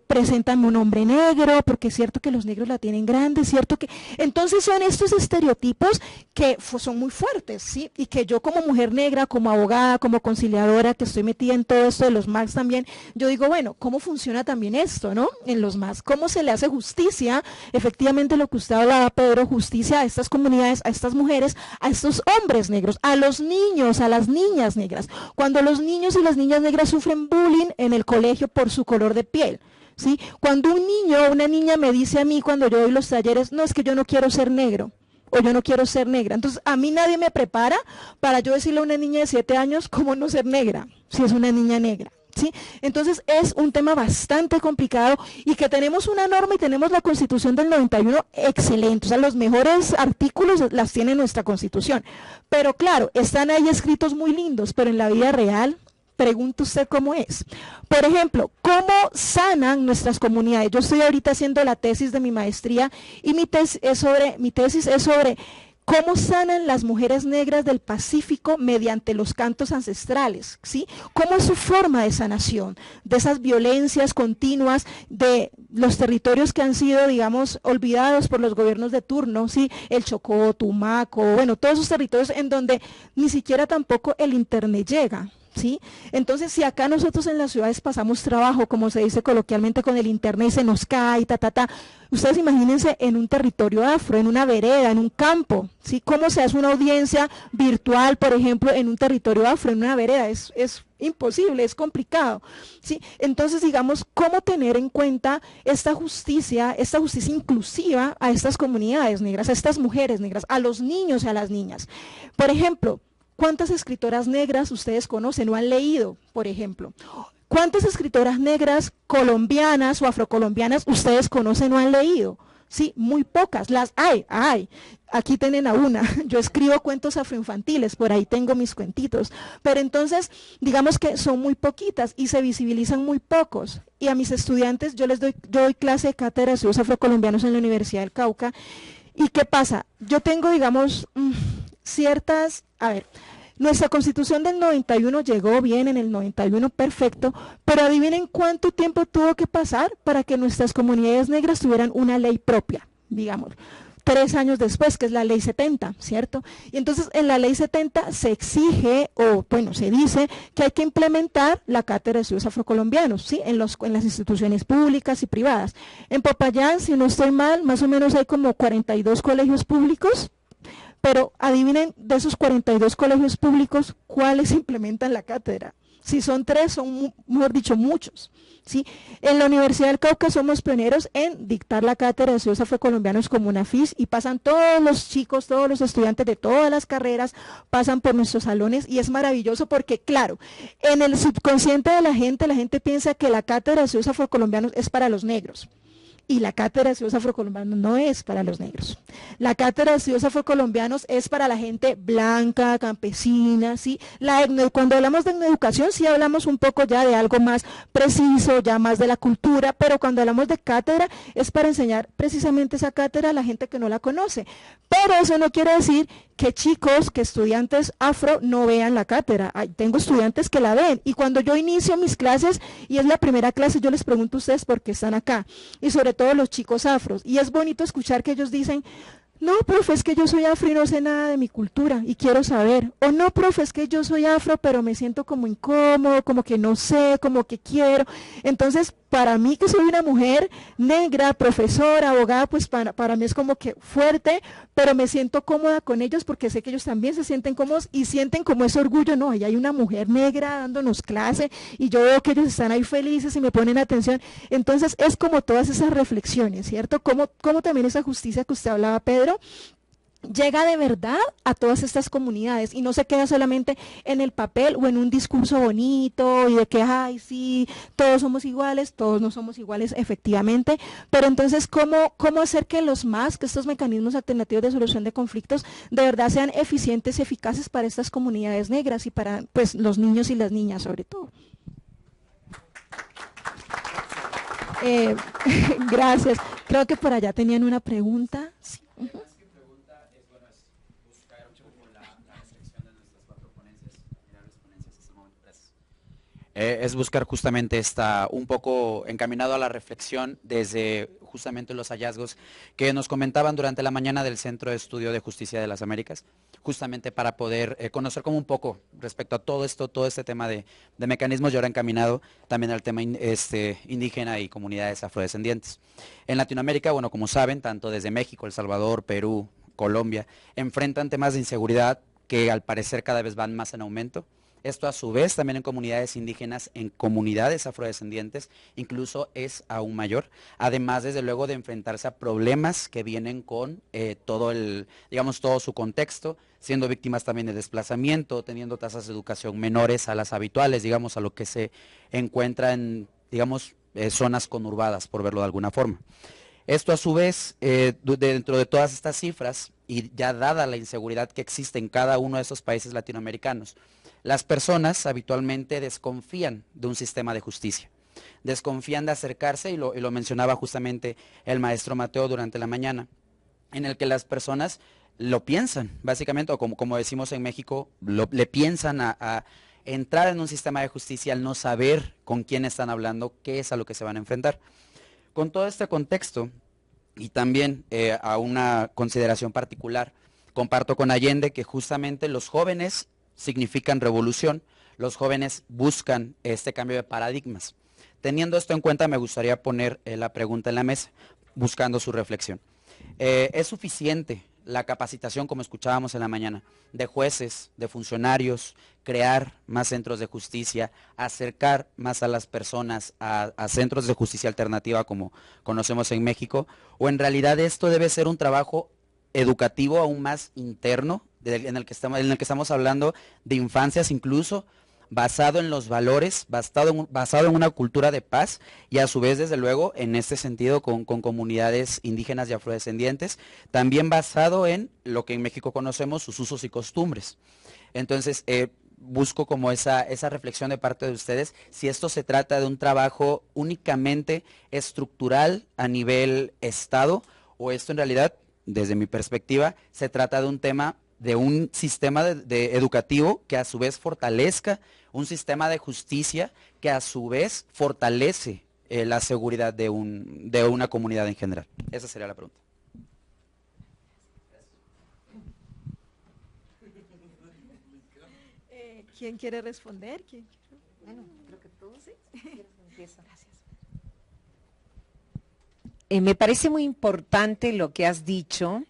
preséntame un hombre negro, porque es cierto que los negros la tienen grande, cierto que... Entonces son estos estereotipos que son muy fuertes, ¿sí? Y que yo como mujer negra, como abogada, como conciliadora, que estoy metida en todo esto de los MAGs también, yo digo, bueno, ¿cómo funciona también esto, no? En los MAGs, ¿cómo se le hace justicia? Efectivamente lo que usted hablaba, Pedro, justicia a estas comunidades, a estas mujeres, a estos hombres negros, a los niños, a las niñas negras. Cuando los niños y las niñas negras sufren bullying en el colegio por su color de piel, ¿sí? Cuando un niño o una niña me dice a mí cuando yo doy los talleres, no, es que yo no quiero ser negro, o yo no quiero ser negra. Entonces a mí nadie me prepara para yo decirle a una niña de 7 años cómo no ser negra, si es una niña negra, ¿sí? Entonces es un tema bastante complicado, y que tenemos una norma y tenemos la Constitución del 91 excelente, o sea, los mejores artículos las tiene nuestra Constitución, pero claro, están ahí escritos muy lindos, pero en la vida real, pregunta usted cómo es. Por ejemplo, ¿cómo sanan nuestras comunidades? Yo estoy ahorita haciendo la tesis de mi maestría, y mi tesis es sobre cómo sanan las mujeres negras del Pacífico mediante los cantos ancestrales, ¿sí? ¿Cómo es su forma de sanación de esas violencias continuas de los territorios que han sido, digamos, olvidados por los gobiernos de turno, ¿sí? El Chocó, Tumaco, bueno, todos esos territorios en donde ni siquiera tampoco el internet llega, ¿sí? Entonces, si acá nosotros en las ciudades pasamos trabajo, como se dice coloquialmente, con el internet, se nos cae, ustedes imagínense en un territorio afro, en una vereda, en un campo, ¿sí? ¿Cómo se hace una audiencia virtual, por ejemplo, en un territorio afro, en una vereda? Es imposible, es complicado, ¿sí? Entonces, digamos, ¿cómo tener en cuenta esta justicia inclusiva a estas comunidades negras, a estas mujeres negras, a los niños y a las niñas? Por ejemplo, ¿cuántas escritoras negras ustedes conocen o han leído, por ejemplo? ¿Cuántas escritoras negras colombianas o afrocolombianas ustedes conocen o han leído? Sí, muy pocas, las hay. Aquí tienen a una, yo escribo cuentos afroinfantiles, por ahí tengo mis cuentitos, pero entonces digamos que son muy poquitas y se visibilizan muy pocos. Y a mis estudiantes yo doy clase de cátedra de estudios afrocolombianos en la Universidad del Cauca. ¿Y qué pasa? Yo tengo, digamos, nuestra Constitución del 91 llegó bien, en el 91 perfecto, pero adivinen cuánto tiempo tuvo que pasar para que nuestras comunidades negras tuvieran una ley propia, digamos. 3 años después, que es la ley 70, ¿cierto? Y entonces en la ley 70 se exige, se dice que hay que implementar la cátedra de estudios afrocolombianos, ¿sí? En las instituciones públicas y privadas. En Popayán, si no estoy mal, más o menos hay como 42 colegios públicos, pero adivinen, de esos 42 colegios públicos, ¿cuáles implementan la cátedra? Si son 3, son, mejor dicho, muchos. ¿Sí? En la Universidad del Cauca somos pioneros en dictar la cátedra de estudios afrocolombianos como una FIS y pasan todos los chicos, todos los estudiantes de todas las carreras, pasan por nuestros salones y es maravilloso porque, claro, en el subconsciente de la gente piensa que la cátedra de estudios afrocolombianos es para los negros. Y la cátedra de estudios afrocolombianos no es para los negros. La cátedra de estudios afrocolombianos es para la gente blanca, campesina, ¿sí? Cuando hablamos de educación, sí hablamos un poco ya de algo más preciso, ya más de la cultura, pero cuando hablamos de cátedra es para enseñar precisamente esa cátedra a la gente que no la conoce. Pero eso no quiere decir que chicos, que estudiantes afro no vean la cátedra. Tengo estudiantes que la ven y cuando yo inicio mis clases y es la primera clase, yo les pregunto a ustedes por qué están acá y sobre todo los chicos afros. Y es bonito escuchar que ellos dicen, no, profe, es que yo soy afro y no sé nada de mi cultura y quiero saber. O no, profe, es que yo soy afro, pero me siento como incómodo, como que no sé, como que quiero. Entonces, para mí que soy una mujer negra, profesora, abogada, pues para mí es como que fuerte, pero me siento cómoda con ellos porque sé que ellos también se sienten cómodos y sienten como ese orgullo, no, ahí hay una mujer negra dándonos clase y yo veo que ellos están ahí felices y me ponen atención. Entonces, es como todas esas reflexiones, ¿cierto? Como también esa justicia que usted hablaba, Pedro, llega de verdad a todas estas comunidades y no se queda solamente en el papel o en un discurso bonito y de que, ay, sí, todos somos iguales, todos no somos iguales, efectivamente, pero entonces, ¿cómo hacer que que estos mecanismos alternativos de solución de conflictos de verdad sean eficientes y eficaces para estas comunidades negras y para, pues, los niños y las niñas sobre todo? Gracias. Creo que por allá tenían una pregunta. Sí. Es buscar justamente un poco encaminado a la reflexión desde justamente los hallazgos que nos comentaban durante la mañana del Centro de Estudio de Justicia de las Américas, justamente para poder conocer como un poco respecto a todo este tema de mecanismos y ahora encaminado también al tema indígena y comunidades afrodescendientes. En Latinoamérica, bueno, como saben, tanto desde México, El Salvador, Perú, Colombia, enfrentan temas de inseguridad que al parecer cada vez van más en aumento. Esto a su vez también en comunidades indígenas, en comunidades afrodescendientes, incluso es aún mayor, además desde luego de enfrentarse a problemas que vienen con todo su contexto, siendo víctimas también de desplazamiento, teniendo tasas de educación menores a las habituales, digamos, a lo que se encuentra en, zonas conurbadas, por verlo de alguna forma. Esto a su vez, dentro de todas estas cifras, y ya dada la inseguridad que existe en cada uno de esos países latinoamericanos, las personas habitualmente desconfían de un sistema de justicia, desconfían de acercarse, y lo mencionaba justamente el maestro Mateo durante la mañana, en el que las personas lo piensan, básicamente, o como decimos en México, le piensan a entrar en un sistema de justicia al no saber con quién están hablando, qué es a lo que se van a enfrentar. Con todo este contexto, y también a una consideración particular, comparto con Allende que justamente los jóvenes significan revolución, los jóvenes buscan este cambio de paradigmas. Teniendo esto en cuenta, me gustaría poner la pregunta en la mesa, buscando su reflexión. ¿Es suficiente la capacitación, como escuchábamos en la mañana, de jueces, de funcionarios, crear más centros de justicia, acercar más a las personas a centros de justicia alternativa como conocemos en México? ¿O en realidad esto debe ser un trabajo educativo aún más interno, en el que estamos hablando de infancias incluso, basado en los valores, basado en una cultura de paz y a su vez, desde luego, en este sentido con comunidades indígenas y afrodescendientes, también basado en lo que en México conocemos, sus usos y costumbres. Entonces, busco como esa reflexión de parte de ustedes, si esto se trata de un trabajo únicamente estructural a nivel Estado, o esto en realidad, desde mi perspectiva, se trata de un tema de un sistema educativo que a su vez fortalezca un sistema de justicia que a su vez fortalece la seguridad de una comunidad en general. Esa sería la pregunta. ¿Quién quiere responder? Bueno, creo que todos sí. Gracias. Me parece muy importante lo que has dicho.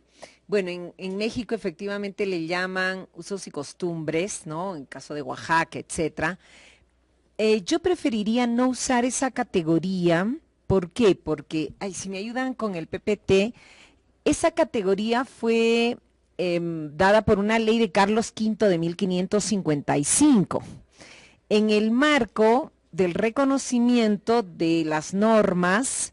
Bueno, en México efectivamente le llaman usos y costumbres, ¿no? En caso de Oaxaca, etcétera. Yo preferiría no usar esa categoría. ¿Por qué? Porque, si me ayudan con el PPT, esa categoría fue dada por una ley de Carlos V de 1555, en el marco del reconocimiento de las normas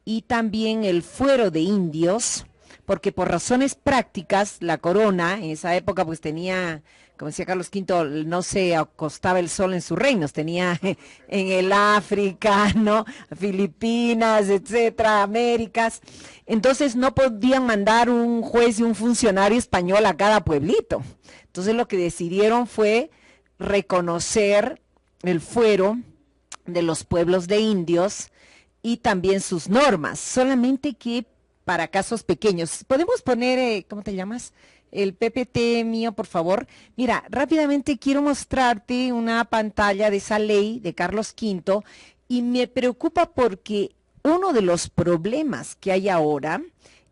y también el fuero de indios, porque por razones prácticas la corona en esa época pues tenía, como decía Carlos V, no se acostaba el sol en sus reinos, tenía en el África, ¿no? Filipinas, etcétera, Américas. Entonces no podían mandar un juez y un funcionario español a cada pueblito. Entonces lo que decidieron fue reconocer el fuero de los pueblos de indios y también sus normas, solamente que para casos pequeños. ¿Podemos poner, cómo te llamas? El PPT mío, por favor. Mira, rápidamente quiero mostrarte una pantalla de esa ley de Carlos V y me preocupa porque uno de los problemas que hay ahora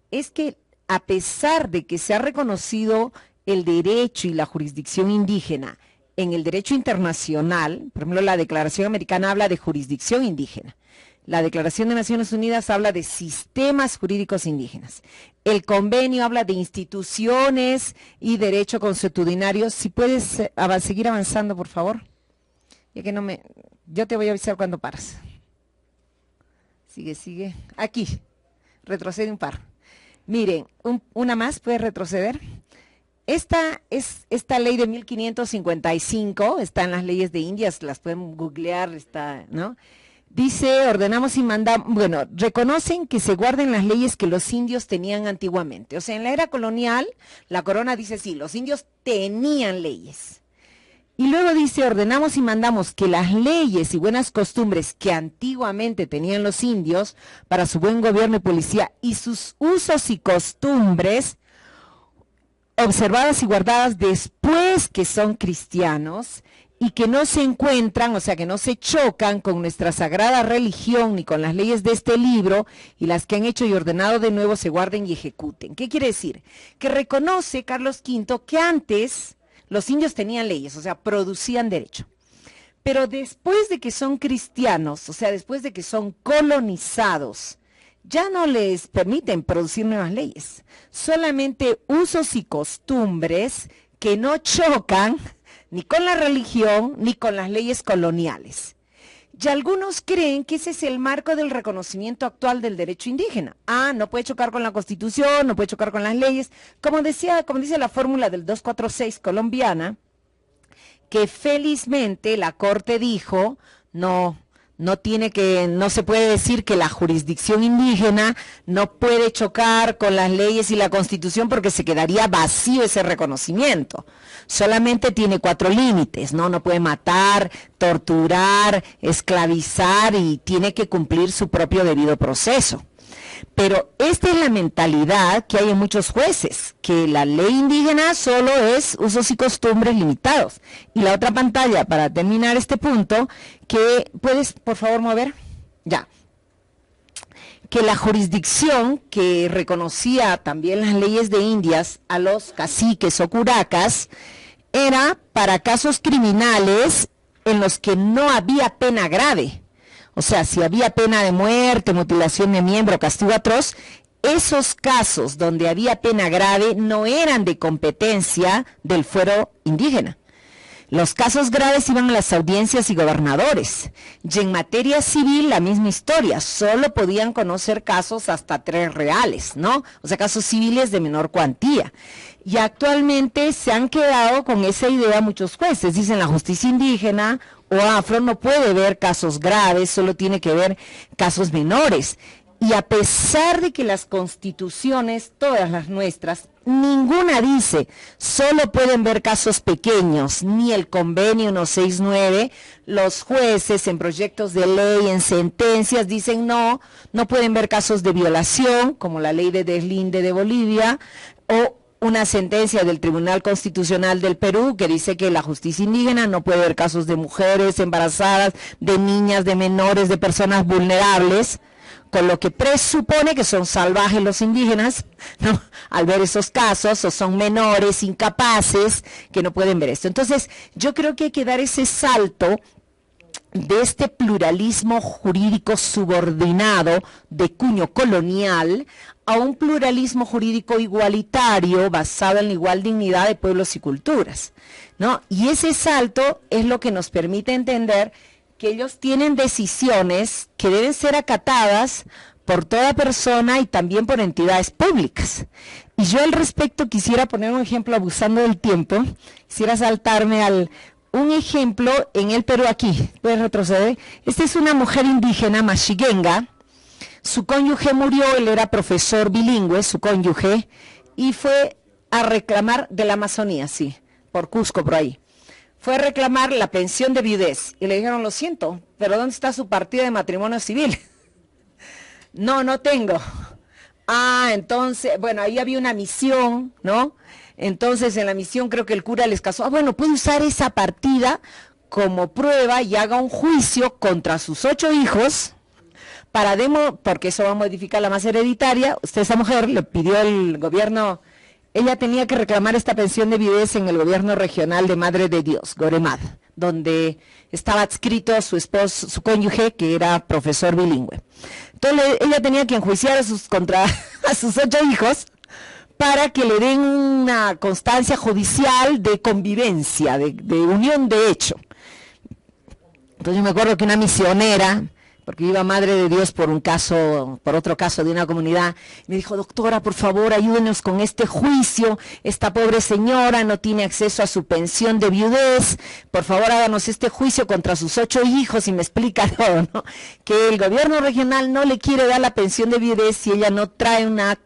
es que a pesar de que se ha reconocido el derecho y la jurisdicción indígena en el derecho internacional, por ejemplo, la Declaración Americana habla de jurisdicción indígena. La Declaración de Naciones Unidas habla de sistemas jurídicos indígenas. El convenio habla de instituciones y derecho consuetudinario. Si puedes seguir avanzando, por favor. Ya que yo te voy a avisar cuando paras. Sigue. Aquí. Retrocede un par. Miren, una más, ¿puedes retroceder? Esta ley de 1555, está en las leyes de Indias, las pueden googlear, ¿no? Dice, ordenamos y mandamos, reconocen que se guarden las leyes que los indios tenían antiguamente. O sea, en la era colonial, la corona dice, sí, los indios tenían leyes. Y luego dice, ordenamos y mandamos que las leyes y buenas costumbres que antiguamente tenían los indios para su buen gobierno y policía y sus usos y costumbres observadas y guardadas después que son cristianos, y que no se encuentran, o sea, que no se chocan con nuestra sagrada religión ni con las leyes de este libro, y las que han hecho y ordenado de nuevo se guarden y ejecuten. ¿Qué quiere decir? Que reconoce Carlos V que antes los indios tenían leyes, o sea, producían derecho. Pero después de que son cristianos, o sea, después de que son colonizados, ya no les permiten producir nuevas leyes. Solamente usos y costumbres que no chocan ni con la religión, ni con las leyes coloniales. Y algunos creen que ese es el marco del reconocimiento actual del derecho indígena. No puede chocar con la Constitución, no puede chocar con las leyes. Como dice la fórmula del 246 colombiana, que felizmente la Corte dijo, no se puede decir que la jurisdicción indígena no puede chocar con las leyes y la Constitución porque se quedaría vacío ese reconocimiento. Solamente tiene 4 límites, ¿no? No puede matar, torturar, esclavizar y tiene que cumplir su propio debido proceso. Pero esta es la mentalidad que hay en muchos jueces, que la ley indígena solo es usos y costumbres limitados. Y la otra pantalla, para terminar este punto, que puedes, por favor, mover, ya. Que la jurisdicción que reconocía también las leyes de Indias a los caciques o curacas era para casos criminales en los que no había pena grave. O sea, si había pena de muerte, mutilación de miembro, castigo atroz, esos casos donde había pena grave no eran de competencia del fuero indígena. Los casos graves iban a las audiencias y gobernadores. Y en materia civil, la misma historia. Solo podían conocer casos hasta 3 reales, ¿no? O sea, casos civiles de menor cuantía. Y actualmente se han quedado con esa idea muchos jueces. Dicen la justicia indígena o afro no puede ver casos graves, solo tiene que ver casos menores. Y a pesar de que las constituciones, todas las nuestras, ninguna dice, solo pueden ver casos pequeños, ni el convenio 169, los jueces en proyectos de ley, en sentencias, dicen no pueden ver casos de violación, como la ley de deslinde de Bolivia, o una sentencia del Tribunal Constitucional del Perú que dice que la justicia indígena no puede ver casos de mujeres embarazadas, de niñas, de menores, de personas vulnerables, con lo que presupone que son salvajes los indígenas, ¿no? Al ver esos casos, o son menores, incapaces, que no pueden ver esto. Entonces, yo creo que hay que dar ese salto de este pluralismo jurídico subordinado de cuño colonial a un pluralismo jurídico igualitario basado en la igual dignidad de pueblos y culturas, ¿no? Y ese salto es lo que nos permite entender que ellos tienen decisiones que deben ser acatadas por toda persona y también por entidades públicas. Y yo al respecto quisiera poner un ejemplo, abusando del tiempo, quisiera saltarme un ejemplo en el Perú aquí, puedes retroceder. Esta es una mujer indígena, Mashigenga, su cónyuge murió, él era profesor bilingüe, su cónyuge, y fue a reclamar de la Amazonía, sí, por Cusco, por ahí. Fue a reclamar la pensión de viudez y le dijeron, lo siento, pero ¿dónde está su partida de matrimonio civil? No tengo. Ah, entonces, bueno, ahí había una misión, ¿no? Entonces en la misión creo que el cura les casó, bueno, puede usar esa partida como prueba y haga un juicio contra sus 8 hijos, porque eso va a modificar la masa hereditaria. Esa mujer le pidió el gobierno. Ella tenía que reclamar esta pensión de viudez en el gobierno regional de Madre de Dios, Goremad, donde estaba adscrito su esposo, su cónyuge, que era profesor bilingüe. Entonces ella tenía que enjuiciar contra sus 8 hijos para que le den una constancia judicial de convivencia, de unión de hecho. Entonces yo me acuerdo que una misionera, porque iba Madre de Dios por otro caso de una comunidad, me dijo, doctora, por favor, ayúdenos con este juicio, esta pobre señora no tiene acceso a su pensión de viudez, por favor háganos este juicio contra sus 8 hijos, y me explica todo, ¿no? Que el gobierno regional no le quiere dar la pensión de viudez si ella no trae una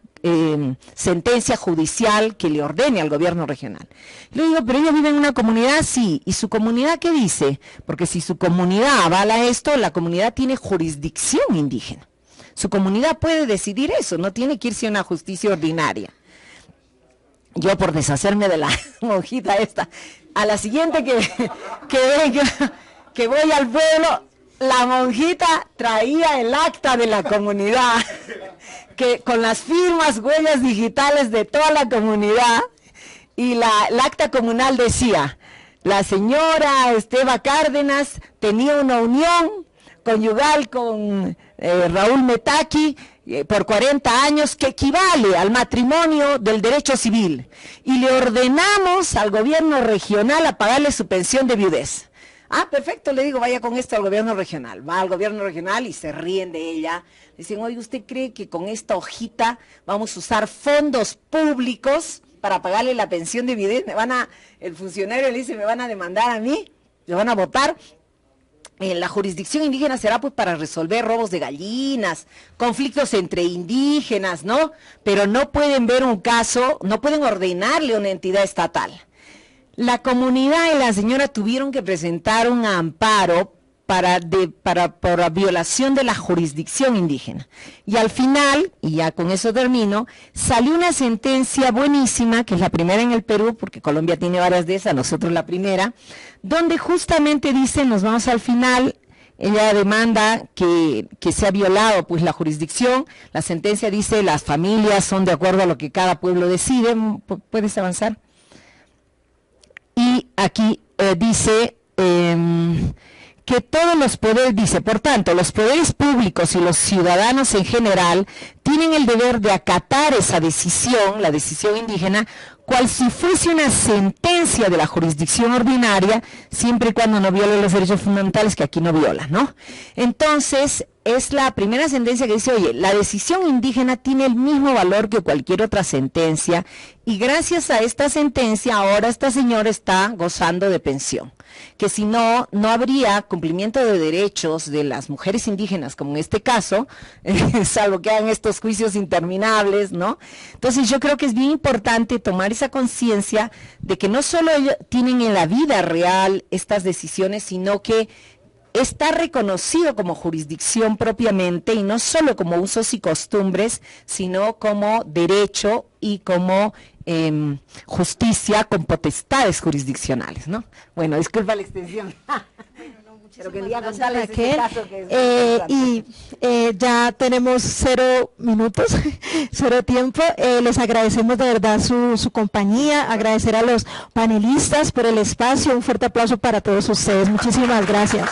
sentencia judicial que le ordene al gobierno regional. Le digo, pero ella vive en una comunidad, sí, ¿y su comunidad qué dice? Porque si su comunidad avala esto, la comunidad tiene jurisdicción indígena. Su comunidad puede decidir eso, no tiene que irse a una justicia ordinaria. Yo, por deshacerme de la monjita esta, a la siguiente que voy al pueblo, la monjita traía el acta de la comunidad, que con las firmas, huellas digitales de toda la comunidad, y el acta comunal decía, la señora Esteba Cárdenas tenía una unión conyugal con Raúl Metaki por 40 años, que equivale al matrimonio del derecho civil, y le ordenamos al gobierno regional a pagarle su pensión de viudez. Ah, perfecto, le digo, vaya con esto al gobierno regional. Va al gobierno regional y se ríen de ella. Dicen, oye, ¿usted cree que con esta hojita vamos a usar fondos públicos para pagarle la pensión de viudez? El funcionario le dice, ¿me van a demandar a mí? ¿Me van a votar? La jurisdicción indígena será pues para resolver robos de gallinas, conflictos entre indígenas, ¿no? Pero no pueden ver un caso, no pueden ordenarle a una entidad estatal. La comunidad y la señora tuvieron que presentar un amparo por violación de la jurisdicción indígena. Y al final, y ya con eso termino, salió una sentencia buenísima, que es la primera en el Perú, porque Colombia tiene varias de esas, nosotros la primera, donde justamente dice, nos vamos al final, ella demanda que se ha violado pues la jurisdicción, la sentencia dice, las familias son de acuerdo a lo que cada pueblo decide. ¿Puedes avanzar? Y aquí dice que todos los poderes, dice, por tanto, los poderes públicos y los ciudadanos en general tienen el deber de acatar esa decisión, la decisión indígena, cual si fuese una sentencia de la jurisdicción ordinaria, siempre y cuando no viole los derechos fundamentales, que aquí no viola, ¿no? Entonces, es la primera sentencia que dice, oye, la decisión indígena tiene el mismo valor que cualquier otra sentencia, y gracias a esta sentencia, ahora esta señora está gozando de pensión. Que si no, no habría cumplimiento de derechos de las mujeres indígenas, como en este caso, salvo que hagan estos juicios interminables, ¿no? Entonces yo creo que es bien importante tomar esa conciencia de que no solo ellos tienen en la vida real estas decisiones, sino que está reconocido como jurisdicción propiamente, y no solo como usos y costumbres, sino como derecho y como justicia con potestades jurisdiccionales, ¿no? Bueno, disculpa la extensión. Pero quería contarles este caso que es y ya tenemos 0 minutos, 0 tiempo. Les agradecemos de verdad su compañía, agradecer a los panelistas por el espacio. Un fuerte aplauso para todos ustedes. Muchísimas gracias.